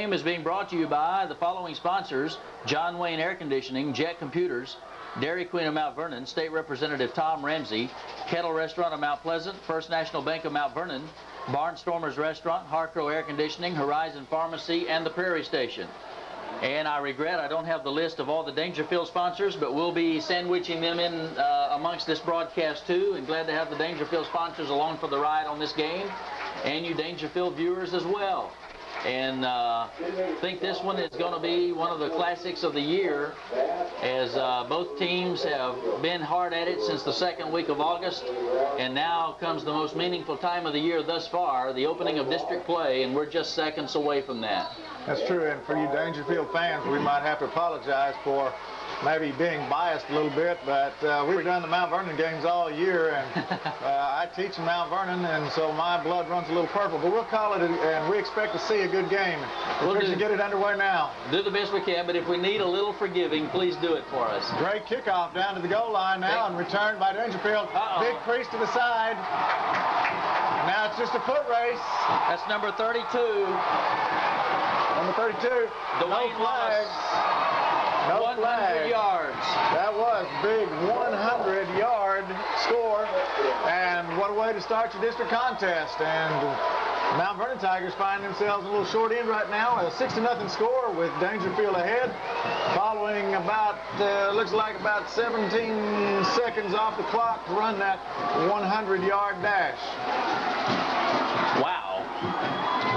game is being brought to you by the following sponsors: John Wayne Air Conditioning, Jet Computers, Dairy Queen of Mount Vernon, State Representative Tom Ramsey, Kettle Restaurant of Mount Pleasant, First National Bank of Mount Vernon, Barnstormers Restaurant, Harcrow Air Conditioning, Horizon Pharmacy, and the Prairie Station. And I regret I don't have the list of all the Daingerfield sponsors, but we'll be sandwiching them in amongst this broadcast too, and glad to have the Daingerfield sponsors along for the ride on this game, and you Daingerfield viewers as well. And I think this one is going to be one of the classics of the year, as both teams have been hard at it since the second week of August, and now comes the most meaningful time of the year thus far, the opening of district play, and we're just seconds away from that. That's true, and for you Daingerfield fans, we might have to apologize for maybe being biased a little bit, but we've done the Mount Vernon games all year, and I teach in Mount Vernon, and so my blood runs a little purple. But we'll call it, and we expect to see a good game. We're going to get it underway now. Do the best we can, but if we need a little forgiving, please do it for us. Great kickoff down to the goal line now, and returned by Daingerfield. Big crease to the side. And now it's just a foot race. That's number 32. Number 32. No flags. No 100 flag. yards. That was big 100-yard score, and what a way to start your district contest. And Mount Vernon Tigers find themselves a little short end right now, a 6-0 score with Daingerfield ahead, following about, looks like about 17 seconds off the clock to run that 100-yard dash. Wow.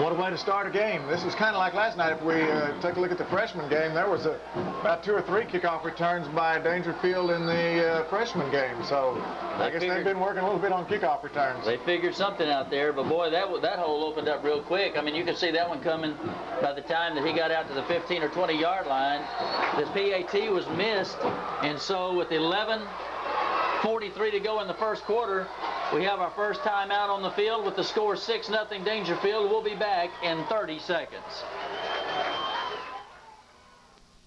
What a way to start a game. This was kind of like last night. If we take a look at the freshman game, there was about 2 or 3 kickoff returns by Daingerfield in the freshman game. So I guess they've been working a little bit on kickoff returns. They figured something out there, but boy, that hole opened up real quick. I mean, you could see that one coming by the time that he got out to the 15 or 20-yard line. This PAT was missed, and so with 11:43 to go in the first quarter, we have our first time out on the field with the score 6-0 Daingerfield. We'll be back in 30 seconds.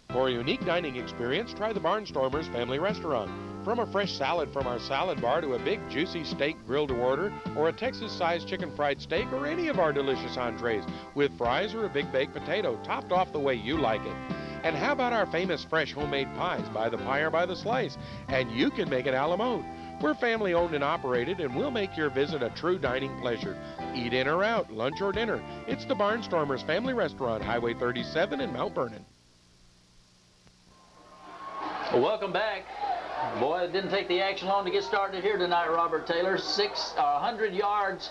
For a unique dining experience, try the Barnstormers Family Restaurant. From a fresh salad from our salad bar to a big juicy steak grilled to order, or a Texas-sized chicken fried steak, or any of our delicious entrees with fries or a big baked potato topped off the way you like it. And how about our famous fresh homemade pies, by the pie or by the slice? And you can make it a la mode. We're family owned and operated, and we'll make your visit a true dining pleasure. Eat in or out, lunch or dinner. It's the Barnstormers Family Restaurant, Highway 37 in Mount Vernon. Well, welcome back. Boy, it didn't take the action long to get started here tonight, Robert Taylor. 100 yards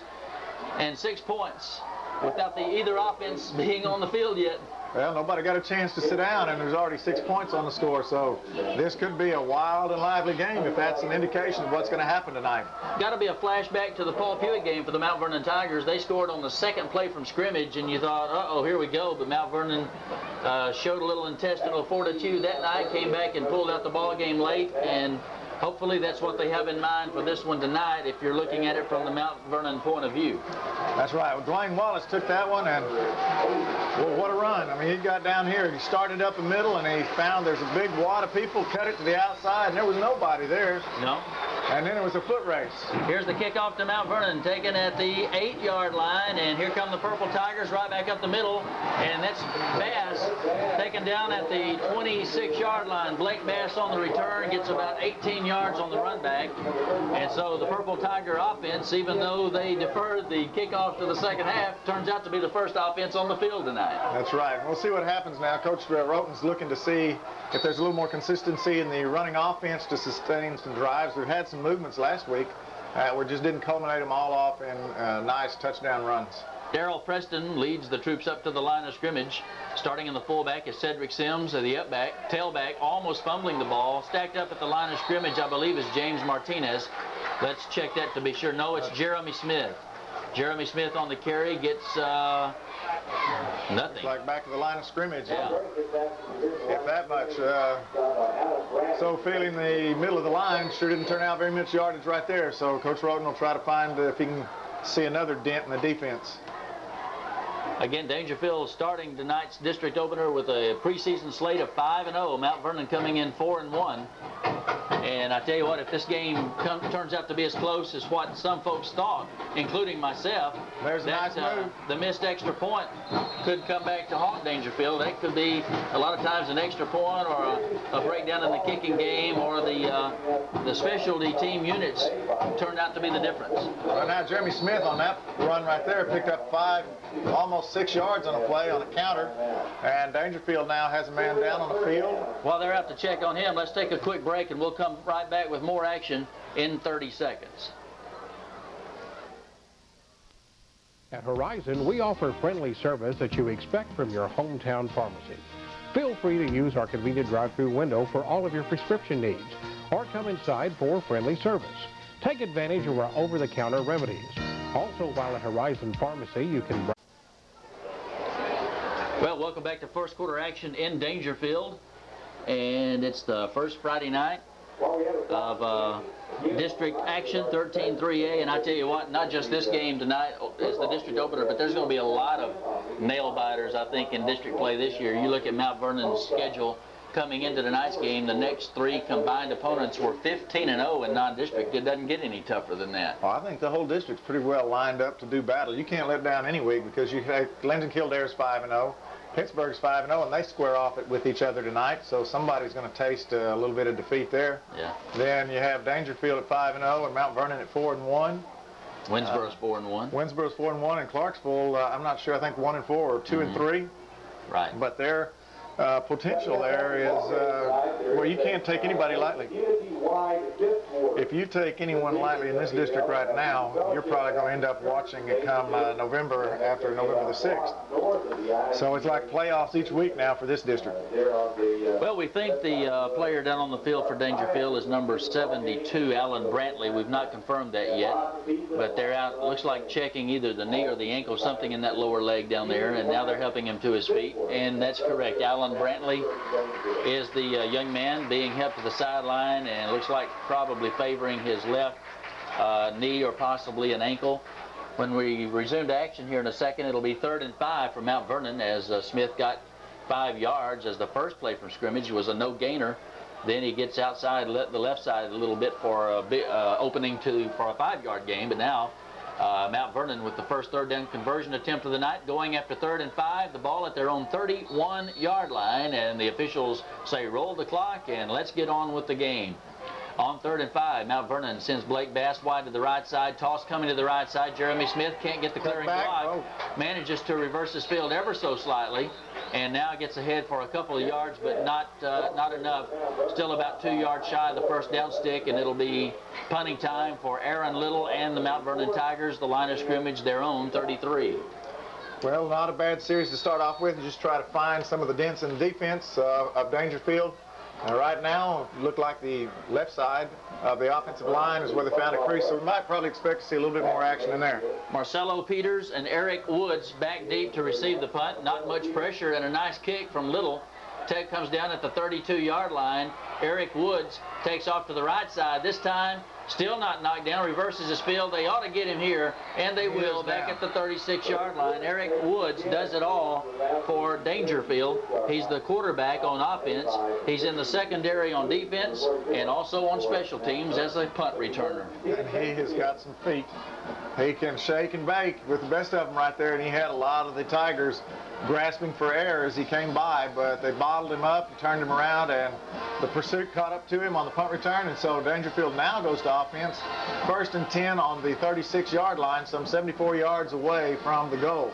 and 6 points without either offense being on the field yet. Well, nobody got a chance to sit down, and there's already 6 points on the score, so this could be a wild and lively game if that's an indication of what's going to happen tonight. Got to be a flashback to the Paul Pewitt game for the Mount Vernon Tigers. They scored on the second play from scrimmage, and you thought, uh-oh, here we go. But Mount Vernon showed a little intestinal fortitude that night, came back and pulled out the ball game late, and hopefully that's what they have in mind for this one tonight if you're looking at it from the Mount Vernon point of view. That's right. Well, Dwayne Wallace took that one, and well, what a run. I mean, he got down here, he started up the middle, and he found there's a big wad of people, cut it to the outside, and there was nobody there. No. And then it was a foot race. Here's the kickoff to Mount Vernon, taken at the 8-yard line, and here come the Purple Tigers right back up the middle, and that's Bass taken down at the 26-yard line. Blake Bass on the return gets about 18 yards on the run back, and so the Purple Tiger offense, even though they deferred the kickoff to the second half, turns out to be the first offense on the field tonight. That's right. We'll see what happens now. Coach Roten's looking to see if there's a little more consistency in the running offense to sustain some drives. We've had some movements last week. We just didn't culminate them all off in nice touchdown runs. Darrell Preston leads the troops up to the line of scrimmage. Starting in the fullback is Cedric Sims, the tailback, almost fumbling the ball. Stacked up at the line of scrimmage, I believe, is James Martinez. Let's check that to be sure. No, it's Jeremy Smith. Jeremy Smith on the carry gets nothing. It's like back to the line of scrimmage. Yeah. If that much. So feeling the middle of the line sure didn't turn out very much yardage right there. So Coach Roten will try to find if he can see another dent in the defense. Again, Daingerfield starting tonight's district opener with a preseason slate of 5-0. Mount Vernon coming in 4-1. And I tell you what, if this game turns out to be as close as what some folks thought, including myself, There's a nice move. The missed extra point could come back to haunt Daingerfield. That could be a lot of times an extra point or a breakdown in the kicking game, or the specialty team units turned out to be the difference. Well, now Jeremy Smith on that run right there picked up 5, almost 6 yards on a play on a counter, and Daingerfield now has a man down on the field. While they're out to check on him, let's take a quick break and we'll come right back with more action in 30 seconds. At Horizon, we offer friendly service that you expect from your hometown pharmacy. Feel free to use our convenient drive-through window for all of your prescription needs, or come inside for friendly service. Take advantage of our over-the-counter remedies. Also, while at Horizon Pharmacy, you can... Well, welcome back to first quarter action in Daingerfield. And it's the first Friday night of district action, 13-3A. And I tell you what, not just this game tonight is the district opener, but there's going to be a lot of nail-biters, I think, in district play this year. You look at Mount Vernon's schedule coming into tonight's game, the next 3 combined opponents were 15-0 in non-district. It doesn't get any tougher than that. Well, I think the whole district's pretty well lined up to do battle. You can't let down any week because you have Glendon Kildare's 5-0. Pittsburgh's 5-0, and they square off it with each other tonight, so somebody's going to taste a little bit of defeat there. Yeah. Then you have Daingerfield at 5-0 and Mount Vernon at 4-1. Winsboro's 4-1. Winsboro's 4-1, and Clarksville, I'm not sure, I think 1-4 or 2-3. Right. But their potential there is where you can't take anybody lightly. If you take anyone lightly in this district right now, you're probably going to end up watching it come November, after November the 6th. So it's like playoffs each week now for this district. Well, we think the player down on the field for Daingerfield is number 72, Alan Brantley. We've not confirmed that yet, but they're out, looks like checking either the knee or the ankle, something in that lower leg down there, and now they're helping him to his feet. And that's correct. Alan Brantley is the young man being helped to the sideline, and it looks like probably favoring his left knee or possibly an ankle. When we resume to action here in a second, it'll be 3rd and 5 for Mount Vernon, as Smith got 5 yards as the first play from scrimmage was a no gainer. Then he gets outside the left side a little bit for a opening for a 5-yard gain. But now Mount Vernon with the first third down conversion attempt of the night, going after 3rd and 5, the ball at their own 31-yard line, and the officials say roll the clock and let's get on with the game. On 3rd and 5, Mount Vernon sends Blake Bass wide to the right side. Toss coming to the right side. Jeremy Smith can't get the clearing block. Manages to reverse his field ever so slightly, and now gets ahead for a couple of yards, but not enough. Still about 2 yards shy of the first down stick, and it'll be punting time for Aaron Little and the Mount Vernon Tigers. The line of scrimmage, their own 33. Well, not a bad series to start off with. Just try to find some of the dents in the defense of Daingerfield. Right now, it looked like the left side of the offensive line is where they found a crease, so we might probably expect to see a little bit more action in there. Marcelo Peters and Eric Woods back deep to receive the punt. Not much pressure, and a nice kick from Little. Ted comes down at the 32-yard line. Eric Woods takes off to the right side. This time, still not knocked down, reverses his field. They ought to get him here, and they will, back at the 36-yard line. Eric Woods does it all for Daingerfield. He's the quarterback on offense. He's in the secondary on defense and also on special teams as a punt returner. And he has got some feet. He can shake and bake with the best of them right there, and he had a lot of the Tigers grasping for air as he came by, but they bottled him up and turned him around, and the pursuit caught up to him on the punt return, and so Daingerfield now goes to offense. 1st and 10 on the 36-yard line, some 74 yards away from the goal.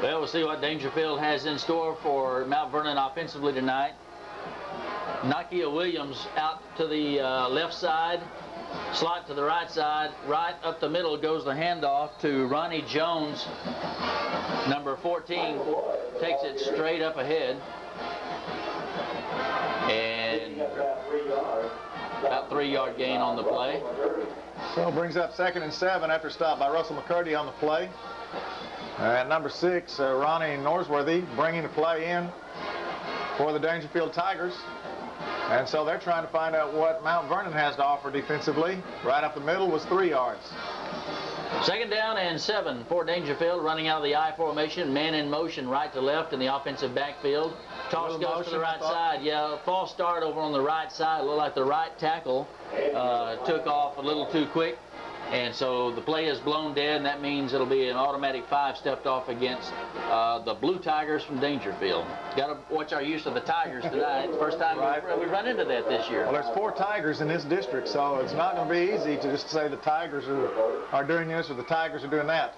Well, we'll see what Daingerfield has in store for Mount Vernon offensively tonight. Nakia Williams out to the left side. Slot to the right side. Right up the middle goes the handoff to Ronnie Jones. Number 14 takes it straight up ahead. And about 3-yard gain on the play. So it brings up 2nd and 7 after a stop by Russell McCurdy on the play. And number 6, Ronnie Norsworthy bringing the play in for the Daingerfield Tigers. And so they're trying to find out what Mount Vernon has to offer defensively. Right up the middle was 3 yards. Second down and 7 for Daingerfield, running out of the I formation, man in motion right to left in the offensive backfield. Toss goes to the right side. Yeah, false start over on the right side. Looked like the right tackle took off a little too quick. And so the play is blown dead, and that means it'll be an automatic 5 stepped off against the Blue Tigers from Daingerfield. Got to watch our use of the Tigers tonight. First time we run into that this year. Well, there's 4 Tigers in this district, so it's not going to be easy to just say the Tigers are doing this or the Tigers are doing that.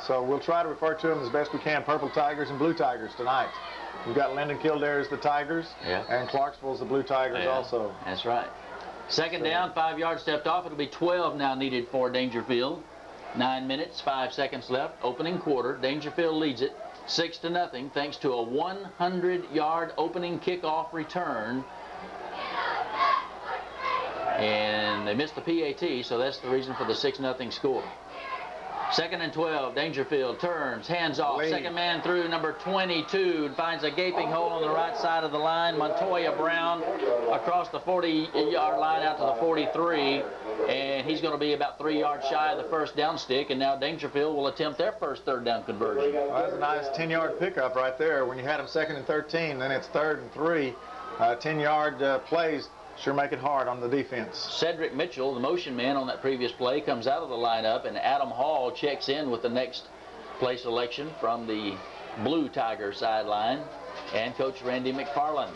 So we'll try to refer to them as best we can, Purple Tigers and Blue Tigers tonight. We've got Linden Kildare as the Tigers, and Clarksville's the Blue Tigers also. That's right. Second down, 5 yards stepped off. It'll be 12 now needed for Daingerfield. 9 minutes, 5 seconds left. Opening quarter. Daingerfield leads it 6-0 thanks to a 100-yard opening kickoff return. And they missed the PAT, so that's the reason for the 6-0 score. Second and 12, Daingerfield turns, hands off, second man through, number 22, finds a gaping hole on the right side of the line. Montoya Brown across the 40-yard line out to the 43, and he's going to be about 3 yards shy of the first down stick, and now Daingerfield will attempt their first third down conversion. Well, that's a nice 10-yard pickup right there. When you had them 2nd and 13, then it's 3rd and 3. 10-yard plays sure make it hard on the defense. Cedric Mitchell, the motion man on that previous play, comes out of the lineup, and Adam Hall checks in with the next play selection from the Blue Tiger sideline, and Coach Randy McFarland.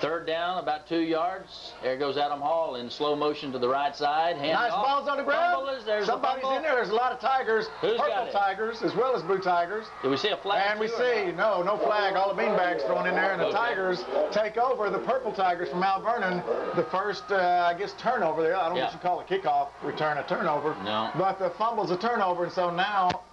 Third down, about 2 yards. There goes Adam Hall in slow motion to the right side. Nice balls on the ground. Somebody's in there. There's a lot of Tigers. Purple Tigers as well as Blue Tigers. Do we see a flag? And we see, no flag. All the beanbags thrown in there, and the Tigers take over. The Purple Tigers from Mount Vernon. The first, I guess, turnover there. I don't know what you call a kickoff return, a turnover. No. But the fumble's a turnover, and so now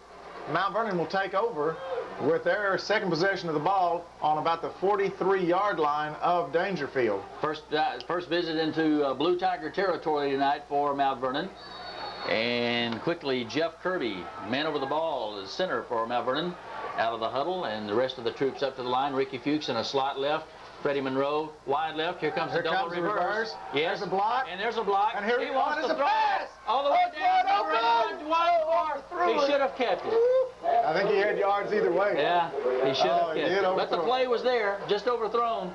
Mount Vernon will take over with their second possession of the ball on about the 43-yard line of Daingerfield. First visit into Blue Tiger territory tonight for Mount Vernon. And quickly, Jeff Kirby, man over the ball, is center for Mount Vernon, out of the huddle, and the rest of the troops up to the line. Ricky Fuchs in a slot left. Freddie Monroe, wide left. Here comes the double reverse. Yes. There's a block. And there's a block. And here he wants to pass. All the way down. He should have kept it. I think he had yards either way. Yeah, he should have kept it. But the play was there, just overthrown.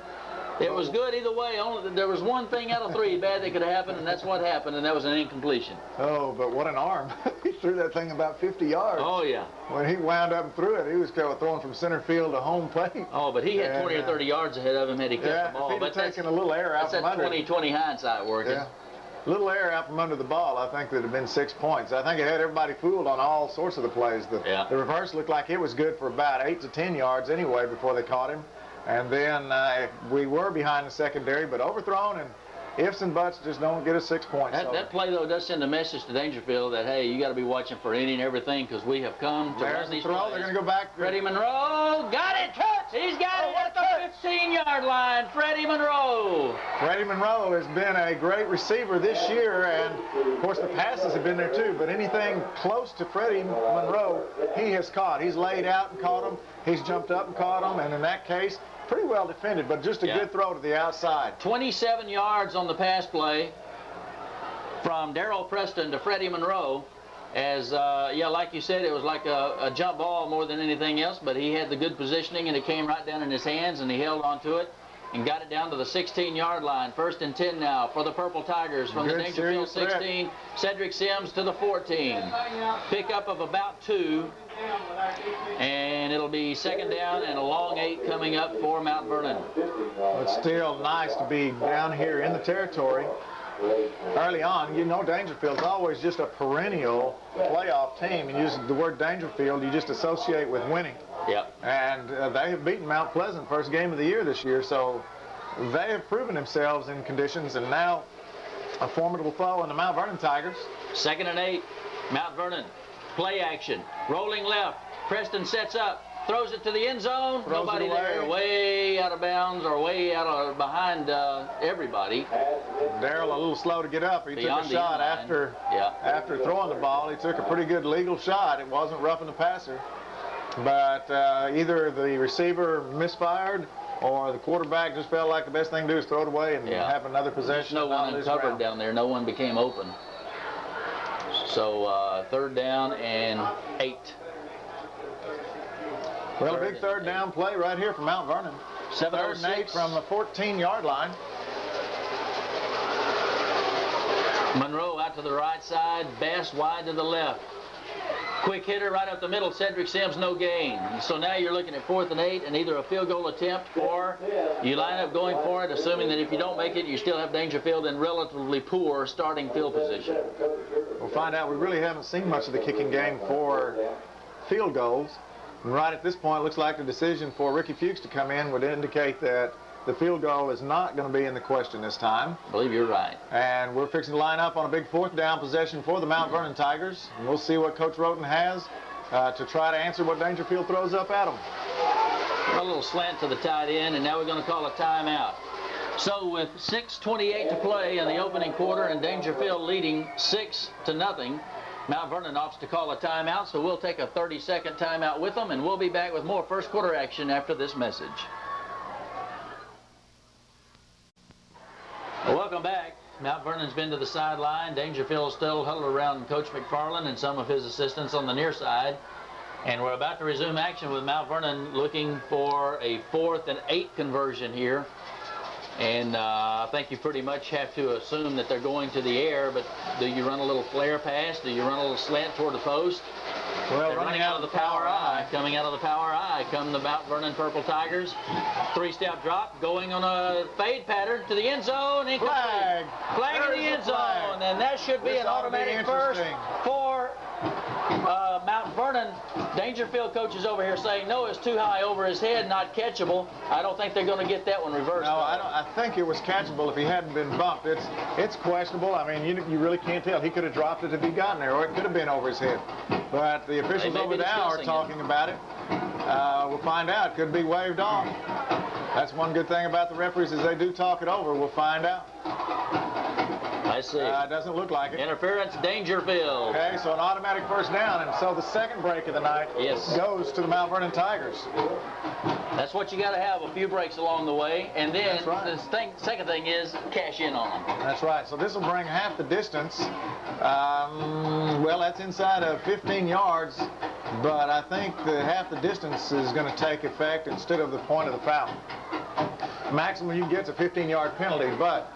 It was good either way. Only there was one thing out of 3 bad that could have happened, and that's what happened, and that was an incompletion. Oh, but what an arm. He threw that thing about 50 yards. Oh, yeah. When he wound up and threw it, he was kind of throwing from center field to home plate. Oh, but he had 20 or 30 yards ahead of him had he kept the ball. If he'd have taken a little air out from under. That's that 20-20 hindsight working. Yeah. Little air out from under the ball, I think that would have been 6 points. I think it had everybody fooled on all sorts of the plays. The reverse looked like it was good for about 8 to 10 yards anyway before they caught him. And then we were behind the secondary, but overthrown, and ifs and buts just don't get us 6 points. That play, though, does send a message to Daingerfield that, hey, you got to be watching for any and everything because we have come to run these plays. They're going to go back. Freddie Monroe got it. He's got it at the 15-yard line. Freddie Monroe. Freddie Monroe has been a great receiver this year, and, of course, the passes have been there, too. But anything close to Freddie Monroe, he has caught. He's laid out and caught them. He's jumped up and caught them, and in that case, pretty well defended, but just a good throw to the outside. 27 yards on the pass play from Darrell Preston to Freddie Monroe. As, like you said, it was like a jump ball more than anything else, but he had the good positioning, and it came right down in his hands, and he held on to it and got it down to the 16-yard line. 1st and 10 now for the Purple Tigers from the Daingerfield 16. Cedric Sims to the 14. Pickup of about 2. And it'll be 2nd down and a long 8 coming up for Mount Vernon. It's still nice to be down here in the territory early on. You know, Daingerfield's always just a perennial playoff team. And using the word Daingerfield, you just associate with winning. Yep. And they have beaten Mount Pleasant first game of the year this year, so they have proven themselves in conditions, and now a formidable foe in the Mount Vernon Tigers. 2nd and 8, Mount Vernon. Play action. Rolling left. Preston sets up. Throws it to the end zone. Nobody there. Way out of bounds or way out of behind everybody. Darrell a little slow to get up. He took a shot after throwing the ball. He took a pretty good legal shot. It wasn't roughing the passer. But either the receiver misfired or the quarterback just felt like the best thing to do is throw it away and have another possession. There's no one uncovered down there. No one became open. So 3rd down and 8. Well, a big 3rd down play right here from Mount Vernon. 3rd and 8 from the 14-yard line. Monroe out to the right side, Bass wide to the left. Quick hitter right up the middle, Cedric Sims, no gain. So now you're looking at 4th and 8 and either a field goal attempt or you line up going for it, assuming that if you don't make it, you still have Daingerfield in relatively poor starting field position. We'll find out. We really haven't seen much of the kicking game for field goals. And right at this point, it looks like the decision for Ricky Fuchs to come in would indicate that the field goal is not going to be in the question this time. I believe you're right. And we're fixing to line up on a big 4th down possession for the Mount Vernon Tigers. And we'll see what Coach Roten has to try to answer what Daingerfield throws up at them. A little slant to the tight end, and now we're going to call a timeout. So with 6:28 to play in the opening quarter and Daingerfield leading 6-0, Mount Vernon opts to call a timeout, so we'll take a 30-second timeout with them, and we'll be back with more first quarter action after this message. Welcome back. Mount Vernon's been to the sideline. Daingerfield still huddled around Coach McFarland and some of his assistants on the near side. And we're about to resume action with Mount Vernon looking for a 4th and 8 conversion here. And I think you pretty much have to assume that they're going to the air, but do you run a little flare pass? Do you run a little slant toward the post? Well, running out of the power I. Coming out of the power I come the Mount Vernon Purple Tigers. 3-step drop, going on a fade pattern to the end zone. Flag. Flag in the end zone, and that should be an automatic first for Mount Vernon. Daingerfield coaches over here saying, no, it's too high over his head, not catchable. I don't think they're going to get that one reversed. No, I think it was catchable if he hadn't been bumped. It's questionable. I mean, you really can't tell. He could have dropped it if he'd gotten there, or it could have been over his head. But the officials over now are talking about it. We'll find out. Could be waved off. That's one good thing about the referees is they do talk it over. We'll find out. I see. It doesn't look like it. Interference, Daingerfield. Okay, so an automatic first down, and so the second break of the night goes to the Mount Vernon Tigers. That's what you got to have, a few breaks along the way, and then the second thing is cash in on them. That's right. So this will bring half the distance. Well, that's inside of 15 yards, but I think that half the distance is going to take effect instead of the point of the foul. Maximum you can get is a 15-yard penalty, but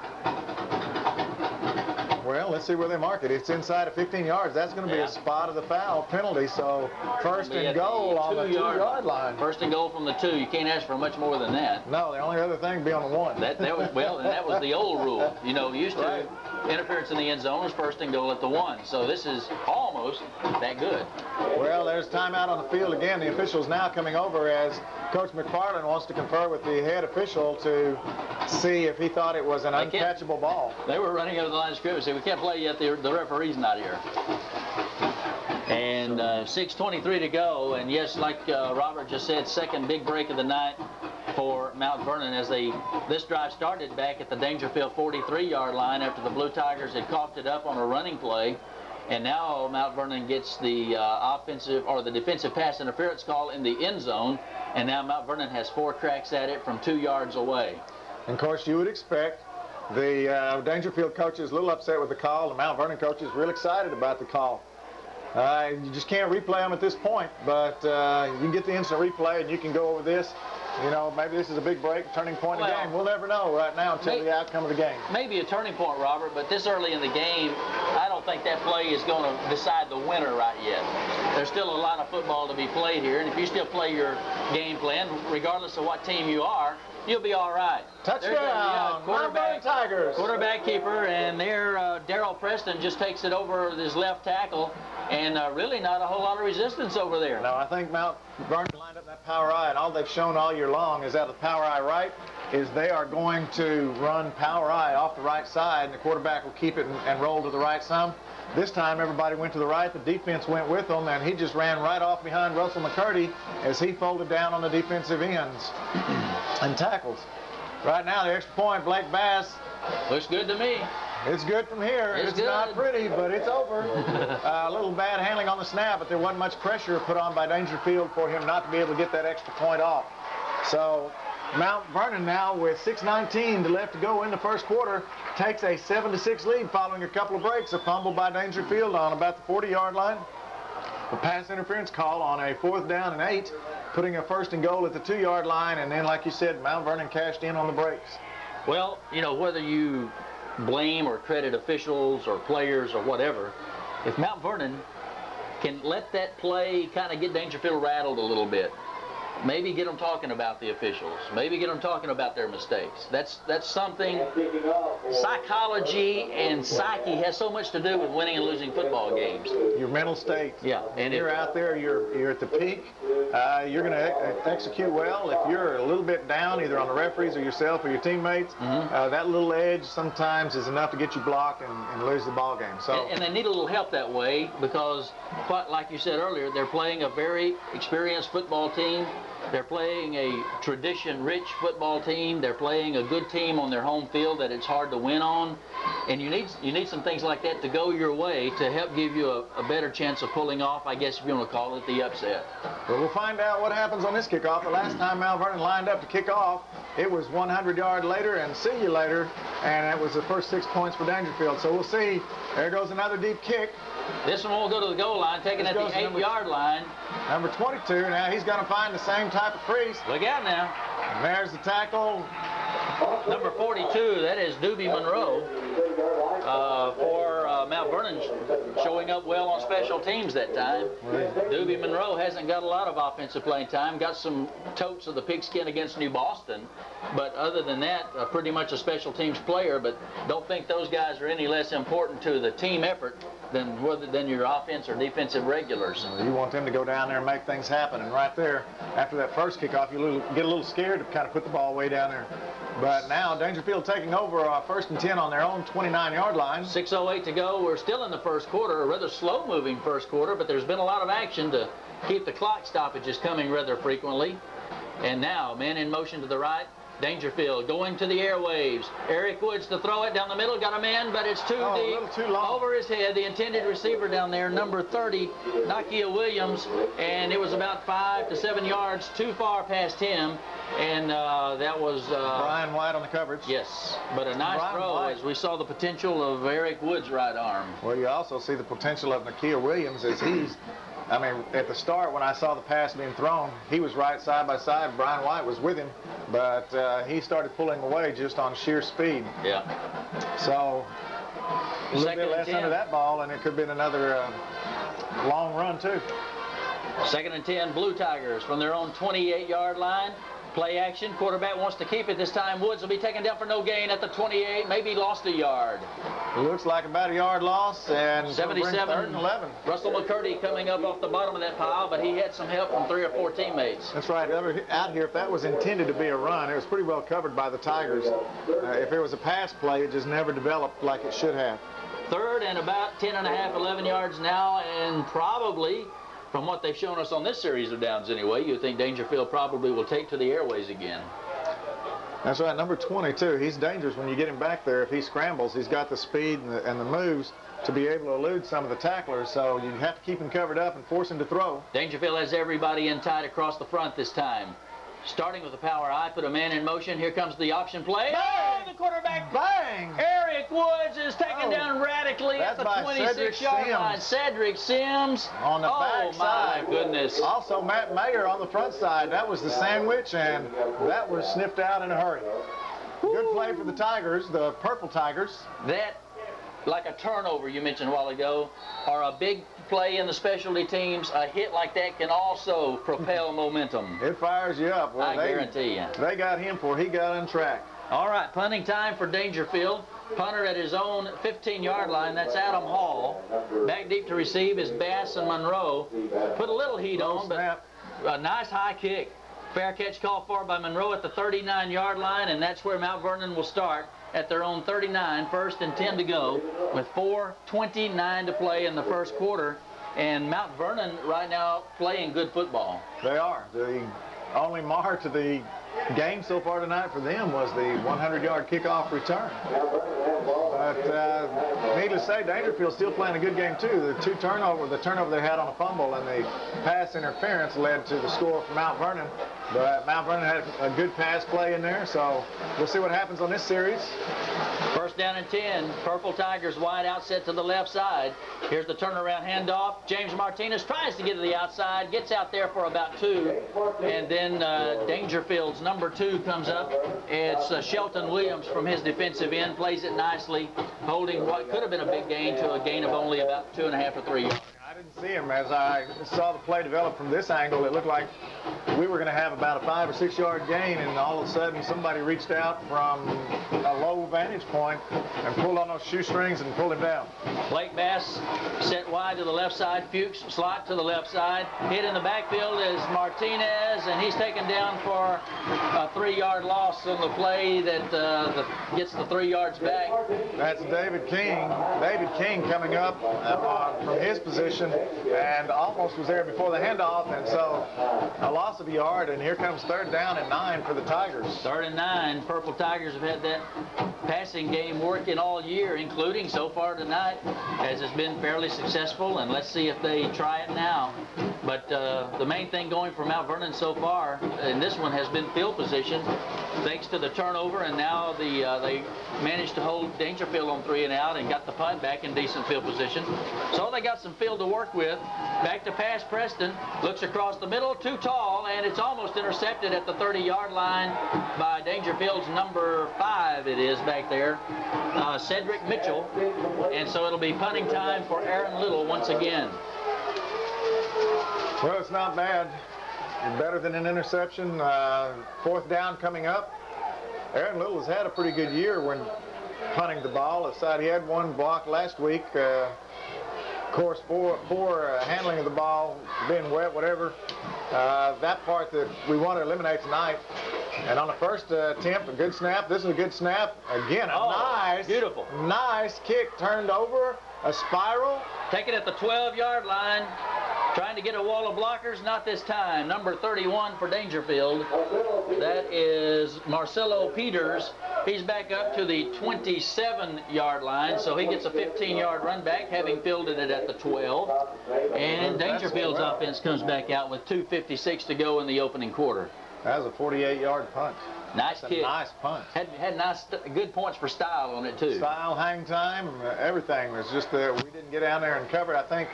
well, let's see where they mark it. It's inside of 15 yards. That's going to be a spot of the foul penalty. So first and goal on the 2-yard line. First and goal from the 2. You can't ask for much more than that. No, the only other thing would be on the 1. That was, well, and that was the old rule. You know, used to interference in the end zone was first and goal at the 1. So this is almost that good. Well, there's timeout on the field again. The official's now coming over as Coach McFarland wants to confer with the head official to see if he thought it was an uncatchable ball. They were running over the line of scrimmage. We can't play yet. The referee's not here. And 6:23 to go. And yes, like Robert just said, second big break of the night for Mount Vernon as this drive started back at the Daingerfield 43-yard line after the Blue Tigers had coughed it up on a running play. And now Mount Vernon gets the offensive or the defensive pass interference call in the end zone. And now Mount Vernon has 4 cracks at it from 2 yards away. And of course, you would expect the Daingerfield coach is a little upset with the call. The Mount Vernon coach is real excited about the call. You just can't replay them at this point, but you can get the instant replay and you can go over this. You know, maybe this is a big break, turning point in the game. We'll never know right now until the outcome of the game. Maybe a turning point, Robert, but this early in the game, I don't think that play is going to decide the winner right yet. There's still a lot of football to be played here, and if you still play your game plan, regardless of what team you are, you'll be all right. Touchdown, Mount Vernon Tigers. Quarterback keeper, and there Darrell Preston just takes it over with his left tackle, and really not a whole lot of resistance over there. No, I think Mount Vernon lined up that power I, and all they've shown all year long is that the power I right is they are going to run power I off the right side, and the quarterback will keep it and roll to the right some. This time everybody went to the right, the defense went with them, and he just ran right off behind Russell McCurdy as he folded down on the defensive ends and tackles. Right now the extra point, Blake Bass. Looks good to me. It's good from here. It's not pretty, but it's over. A little bad handling on the snap, but there wasn't much pressure put on by Daingerfield for him not to be able to get that extra point off. So Mount Vernon now with 6:19 left to go in the first quarter takes a 7-6 lead following a couple of breaks. A fumble by Daingerfield on about the 40-yard line. A pass interference call on a 4th down and 8, putting a 1st and goal at the 2-yard line. And then, like you said, Mount Vernon cashed in on the breaks. Well, you know, whether you blame or credit officials or players or whatever, if Mount Vernon can let that play kind of get Daingerfield rattled a little bit, maybe get them talking about the officials, maybe get them talking about their mistakes. That's something. Psychology and psyche has so much to do with winning and losing football games. Your mental state. Yeah, and you're out there, you're at the peak. You're going to execute well. If you're a little bit down, either on the referees or yourself or your teammates, that little edge sometimes is enough to get you blocked and lose the ball game. So and they need a little help that way because, like you said earlier, they're playing a very experienced football team. They're playing a tradition-rich football team. They're playing a good team on their home field that it's hard to win on. And you need some things like that to go your way to help give you a better chance of pulling off, I guess if you want to call it, the upset. Well, we'll find out what happens on this kickoff. The last time Mount Vernon lined up to kick off, it was 100 yards later and see you later, and it was the first 6 points for Daingerfield. So we'll see. There goes another deep kick. This one will go to the goal line, taken at the 8-yard line. Number 22. Now he's going to find the same type of crease. Look out now. And there's the tackle. Number 42, that is Doobie Monroe for Mount Vernon, showing up well on special teams that time. Doobie Monroe hasn't got a lot of offensive playing time, got some totes of the pigskin against New Boston, but other than that, pretty much a special teams player, but don't think those guys are any less important to the team effort than your offense or defensive regulars. You want them to go down there and make things happen, and right there, after that first kickoff, you get a little scared to kind of put the ball way down there. But now Daingerfield taking over 1st and 10 on their own 29-yard line. 6:08 to go. We're still in the first quarter, a rather slow-moving first quarter, but there's been a lot of action to keep the clock stoppages coming rather frequently. And now, men in motion to the right. Dangerfield going to the airwaves. Eric Woods to throw it down the middle. Got a man, but it's too deep. A little too long. Over his head. The intended receiver down there, number 30, Nakia Williams. And it was about 5 to 7 yards too far past him. And that was... Brian White on the coverage. Yes, but a nice throw as we saw the potential of Eric Woods' right arm. Well, you also see the potential of Nakia Williams as he's... I mean, at the start when I saw the pass being thrown, he was right side by side. Brian White was with him, but he started pulling away just on sheer speed. Yeah. So a little bit less under that ball, and it could have been another long run, too. 2nd and 10, Blue Tigers from their own 28-yard line. Play action. Quarterback wants to keep it this time. Woods will be taken down for no gain at the 28. Maybe lost a yard. Looks like about a yard loss, and 77. 3rd and 11. Russell McCurdy coming up off the bottom of that pile, but he had some help from 3 or 4 teammates. That's right. Out here, if that was intended to be a run, it was pretty well covered by the Tigers. If it was a pass play, it just never developed like it should have. 3rd and about 10.5, 11 yards now, and probably, from what they've shown us on this series of downs anyway, you think Daingerfield probably will take to the airways again. That's right, number 22. He's dangerous when you get him back there. If he scrambles, he's got the speed and the moves to be able to elude some of the tacklers, so you have to keep him covered up and force him to throw. Daingerfield has everybody in tight across the front this time. Starting with the power I, put a man in motion. Here comes the option play. Bang! Oh, the quarterback. Bang! Eric Woods is taken down radically at the 26-yard line. Cedric Sims. On the back side. Oh, my goodness. Also, Matt Mayer on the front side. That was the sandwich, and that was sniffed out in a hurry. Good play for the Tigers, the Purple Tigers. That, like a turnover you mentioned a while ago, or a big play in the specialty teams, a hit like that can also propel momentum. It fires you up. Well, I guarantee you. They got him before he got untracked. All right, punting time for Daingerfield. Punter at his own 15-yard line. That's Adam Hall. Back deep to receive is Bass and Monroe. Put a little heat on, but a nice high kick. Fair catch called for by Monroe at the 39-yard line, and that's where Mount Vernon will start at their own 39, 1st and 10 to go, with 4:29 to play in the first quarter. And Mount Vernon right now playing good football. They are. only mar to the game so far tonight for them was the 100-yard kickoff return. But needless to say, Daingerfield still playing a good game too. The turnover they had on a fumble and the pass interference led to the score for Mount Vernon. But Mount Vernon had a good pass play in there, so we'll see what happens on this series. First down and 10. Purple Tigers wide out set to the left side. Here's the turnaround handoff. James Martinez tries to get to the outside, gets out there for about 2, and then Daingerfield's number 2 comes up. It's Shelton Williams from his defensive end, plays it nicely, holding what could have been a big gain to a gain of only about 2.5 or 3 yards. I didn't see him. As I saw the play develop from this angle, it looked like we were going to have about a 5 or 6 yard gain, and all of a sudden somebody reached out from a low vantage point and pulled on those shoestrings and pulled him down. Blake Bass set wide to the left side. Fuchs slot to the left side. Hit in the backfield is Martinez, and he's taken down for a 3-yard loss on the play that gets the 3 yards back. That's David King. David King coming up from his position and almost was there before the handoff, and so a loss of a yard, and here comes 3rd down and 9 for the Tigers. 3rd and 9. Purple Tigers have had that passing game working all year, including so far tonight, as it's been fairly successful, and let's see if they try it now. But the main thing going for Mount Vernon so far in this one has been field position, thanks to the turnover, and now they managed to hold Daingerfield on 3 and out and got the punt back in decent field position. So they got some field to work with. Back to pass Preston, looks across the middle, too tall, and it's almost intercepted at the 30-yard line by Daingerfield's number 5, it is back there, Cedric Mitchell, and so it'll be punting time for Aaron Little once again. Well, it's not bad. Better than an interception. 4th down coming up. Aaron Little has had a pretty good year when punting the ball. Aside, he had 1 block last week. Of course, poor handling of the ball, being wet, whatever. That part that we want to eliminate tonight. And on the first attempt, a good snap. This is a good snap. Again, Beautiful. Nice kick turned over, a spiral. Take it at the 12-yard line. Trying to get a wall of blockers, not this time. Number 31 for Daingerfield. That is Marcelo Peters. He's back up to the 27-yard line, so he gets a 15-yard run back, having fielded it at the 12. And Daingerfield's offense comes back out with 2:56 to go in the opening quarter. That was a 48-yard punt. Nice That's kick. A nice punt. Had nice, good points for style on it, too. Style, hang time, everything. It was just that we didn't get down there and cover. I think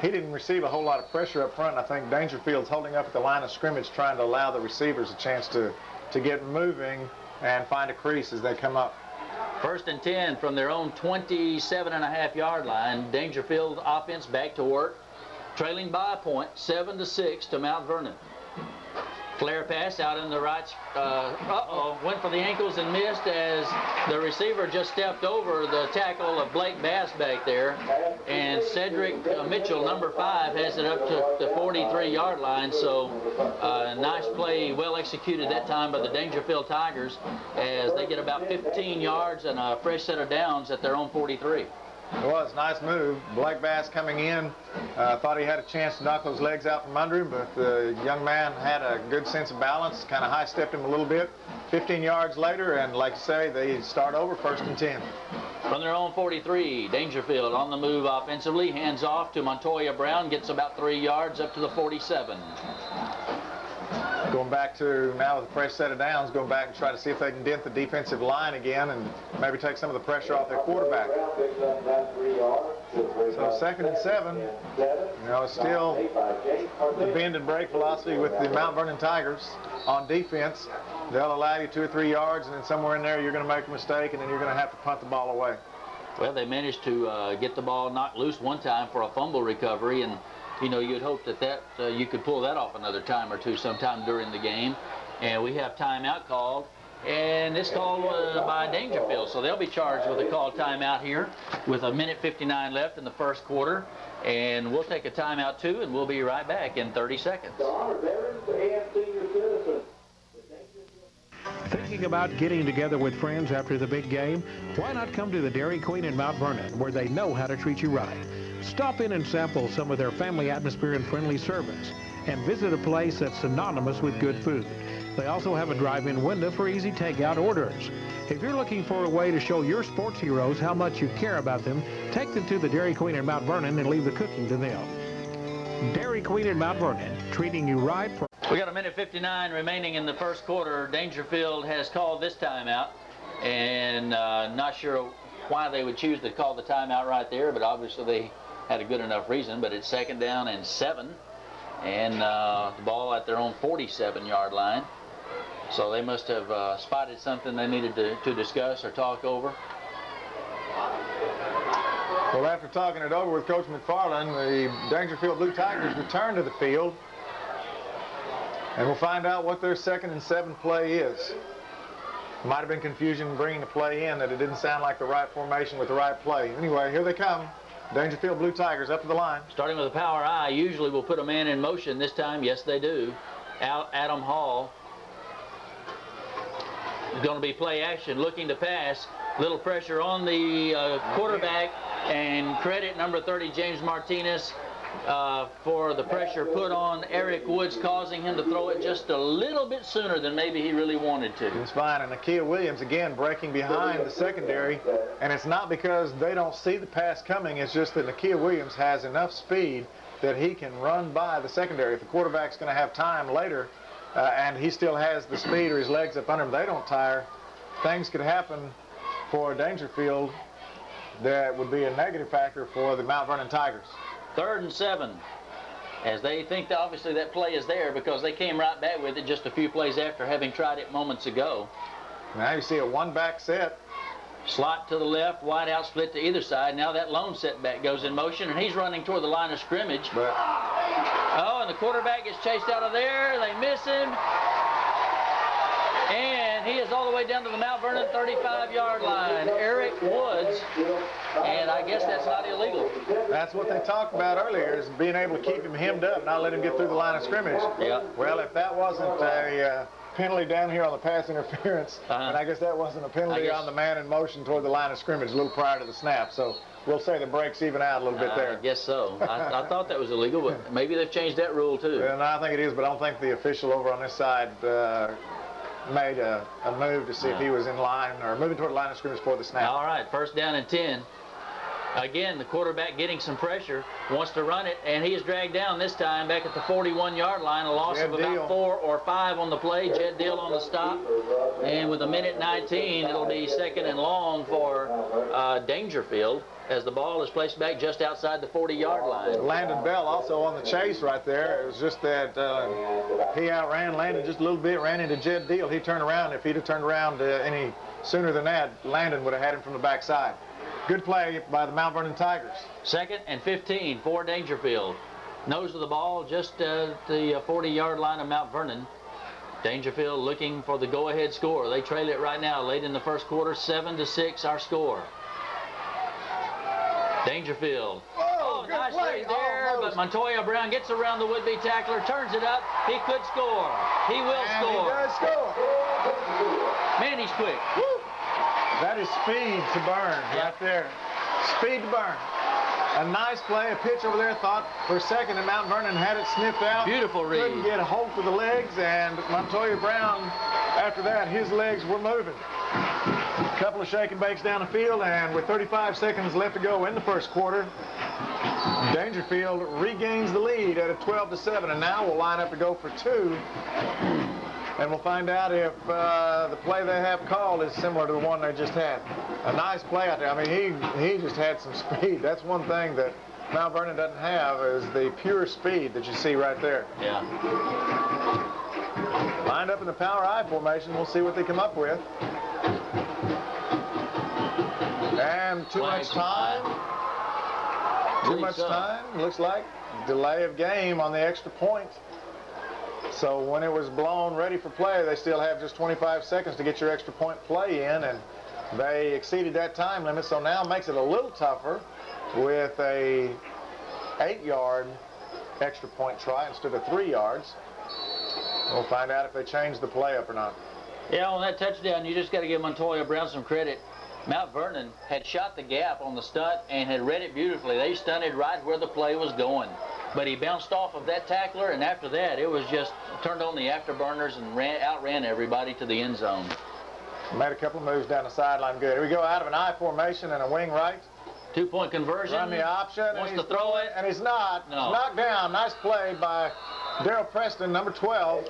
he didn't receive a whole lot of pressure up front. I think Daingerfield's holding up at the line of scrimmage, trying to allow the receivers a chance to get moving and find a crease as they come up. 1st and 10 from their own 27.5-yard line. Daingerfield offense back to work, trailing by a point, 7-6 to Mount Vernon. Flare pass out in the right, went for the ankles and missed as the receiver just stepped over the tackle of Blake Bass back there. And Cedric Mitchell, number 5, has it up to the 43-yard line. So nice play, well executed that time by the Daingerfield Tigers as they get about 15 yards and a fresh set of downs at their own 43. It was a nice move. Blake Bass coming in, thought he had a chance to knock those legs out from under him, but the young man had a good sense of balance, kind of high-stepped him a little bit. 15 yards later, and like I say, they start over 1st and 10. From their own 43, Daingerfield on the move offensively, hands off to Montoya Brown, gets about 3 yards up to the 47. Going back to now with a fresh set of downs, going back and try to see if they can dent the defensive line again and maybe take some of the pressure off their quarterback. So 2nd and 7, still the bend and break philosophy with the Mount Vernon Tigers on defense. They'll allow you 2 or 3 yards, and then somewhere in there you're going to make a mistake, and then you're going to have to punt the ball away. Well, they managed to get the ball knocked loose one time for a fumble recovery, and you'd hope that you could pull that off another time or two sometime during the game. And we have timeout called, and it's called by Daingerfield. So they'll be charged with a called timeout here with 1:59 left in the first quarter. And we'll take a timeout too, and we'll be right back in 30 seconds. Thinking about getting together with friends after the big game? Why not come to the Dairy Queen in Mount Vernon, where they know how to treat you right? Stop in and sample some of their family atmosphere and friendly service. and visit a place that's synonymous with good food. They also have a drive-in window for easy takeout orders. If you're looking for a way to show your sports heroes how much you care about them, take them to the Dairy Queen in Mount Vernon and leave the cooking to them. Dairy Queen in Mount Vernon, treating you right for... We got a minute 59 remaining in the first quarter. Daingerfield has called this timeout, and not sure why they would choose to call the timeout right there, but obviously they had a good enough reason. But it's 2nd down and 7, and the ball at their own 47-yard line. So they must have spotted something they needed to discuss or talk over. Well, after talking it over with Coach McFarland, the Daingerfield Blue Tigers return to the field, and we'll find out what their 2nd and 7 play is. Might have been confusion bringing the play in, that it didn't sound like the right formation with the right play. Anyway, here they come. Daingerfield Blue Tigers up to the line. Starting with a power I, usually will put a man in motion. This time, yes, they do. Adam Hall is going to be play action, looking to pass. Little pressure on the quarterback, and credit number 30, James Martinez, for the pressure put on Eric Woods, causing him to throw it just a little bit sooner than maybe he really wanted to. It's fine. And Nakia Williams, again, breaking behind the secondary. And it's not because they don't see the pass coming. It's just that Nakia Williams has enough speed that he can run by the secondary. If the quarterback's going to have time later, and he still has the speed or his legs up under him, they don't tire, things could happen for Daingerfield that would be a negative factor for the Mount Vernon Tigers. 3rd and 7, as they think that obviously that play is there because they came right back with it just a few plays after having tried it moments ago. Now you see a one-back set. Slot to the left, wide out split to either side. Now that lone setback goes in motion, and he's running toward the line of scrimmage. Oh, and the quarterback gets chased out of there. They miss him. And he is all the way down to the Mount Vernon 35-yard line. Eric Woods, and I guess that's not illegal. That's what they talked about earlier, is being able to keep him hemmed up, not let him get through the line of scrimmage. Yeah. Well, if that wasn't a penalty down here on the pass interference, and I guess that wasn't a penalty on the man in motion toward the line of scrimmage a little prior to the snap. So we'll say the breaks even out a little bit there. I guess so. I thought that was illegal, but maybe they've changed that rule too. And I think it is, but I don't think the official over on this side made a move to see if he was in line or moving toward the line of scrimmage for the snap. All right, 1st down and 10. Again, the quarterback getting some pressure, wants to run it, and he is dragged down this time back at the 41-yard line. A loss of about 4 or 5 on the play. Jed Deal on the stop. And with a minute 19, it'll be 2nd and long for Daingerfield as the ball is placed back just outside the 40-yard line. Landon Bell also on the chase right there. It was just that he outran Landon just a little bit, ran into Jed Deal. He turned around. If he'd have turned around any sooner than that, Landon would have had him from the backside. Good play by the Mount Vernon Tigers. 2nd and 15 for Daingerfield. Nose of the ball just at the 40-yard line of Mount Vernon. Daingerfield looking for the go-ahead score. They trail it right now late in the first quarter, 7-6 our score. Daingerfield. Oh, nice play there, but Montoya Brown gets around the would-be tackler, turns it up. He could score. He will score. He does score. Man, he's quick. Woo. That is speed to burn right there. Speed to burn. A nice play, a pitch over there, thought for a second, and Mount Vernon had it sniffed out. Beautiful read. Couldn't get a hold of the legs, and Montoya Brown, after that, his legs were moving. A couple of shake and bakes down the field, and with 35 seconds left to go in the first quarter, Daingerfield regains the lead at a 12-7, and now will line up to go for 2. And we'll find out if the play they have called is similar to the one they just had. A nice play out there. I mean, he just had some speed. That's one thing that Mount Vernon doesn't have, is the pure speed that you see right there. Yeah. Lined up in the power I formation. We'll see what they come up with. And too much time. Too much time. Looks like delay of game on the extra point. So when it was blown ready for play, they still have just 25 seconds to get your extra point play in, and they exceeded that time limit, so now it makes it a little tougher with a 8-yard extra point try instead of 3 yards. We'll find out if they change the play up or not. Yeah, on that touchdown, you just got to give Montoya Brown some credit. Mount Vernon had shot the gap on the stunt and had read it beautifully. They stunted right where the play was going. but he bounced off of that tackler, and after that, it was just turned on the afterburners and outran everybody to the end zone. Made a couple of moves down the sideline. Good. Here we go, out of an I formation and a wing right. 2-point conversion. Run the option. Wants to throw it. And he's not. No. He's knocked down. Nice play by Darrell Preston, number 12,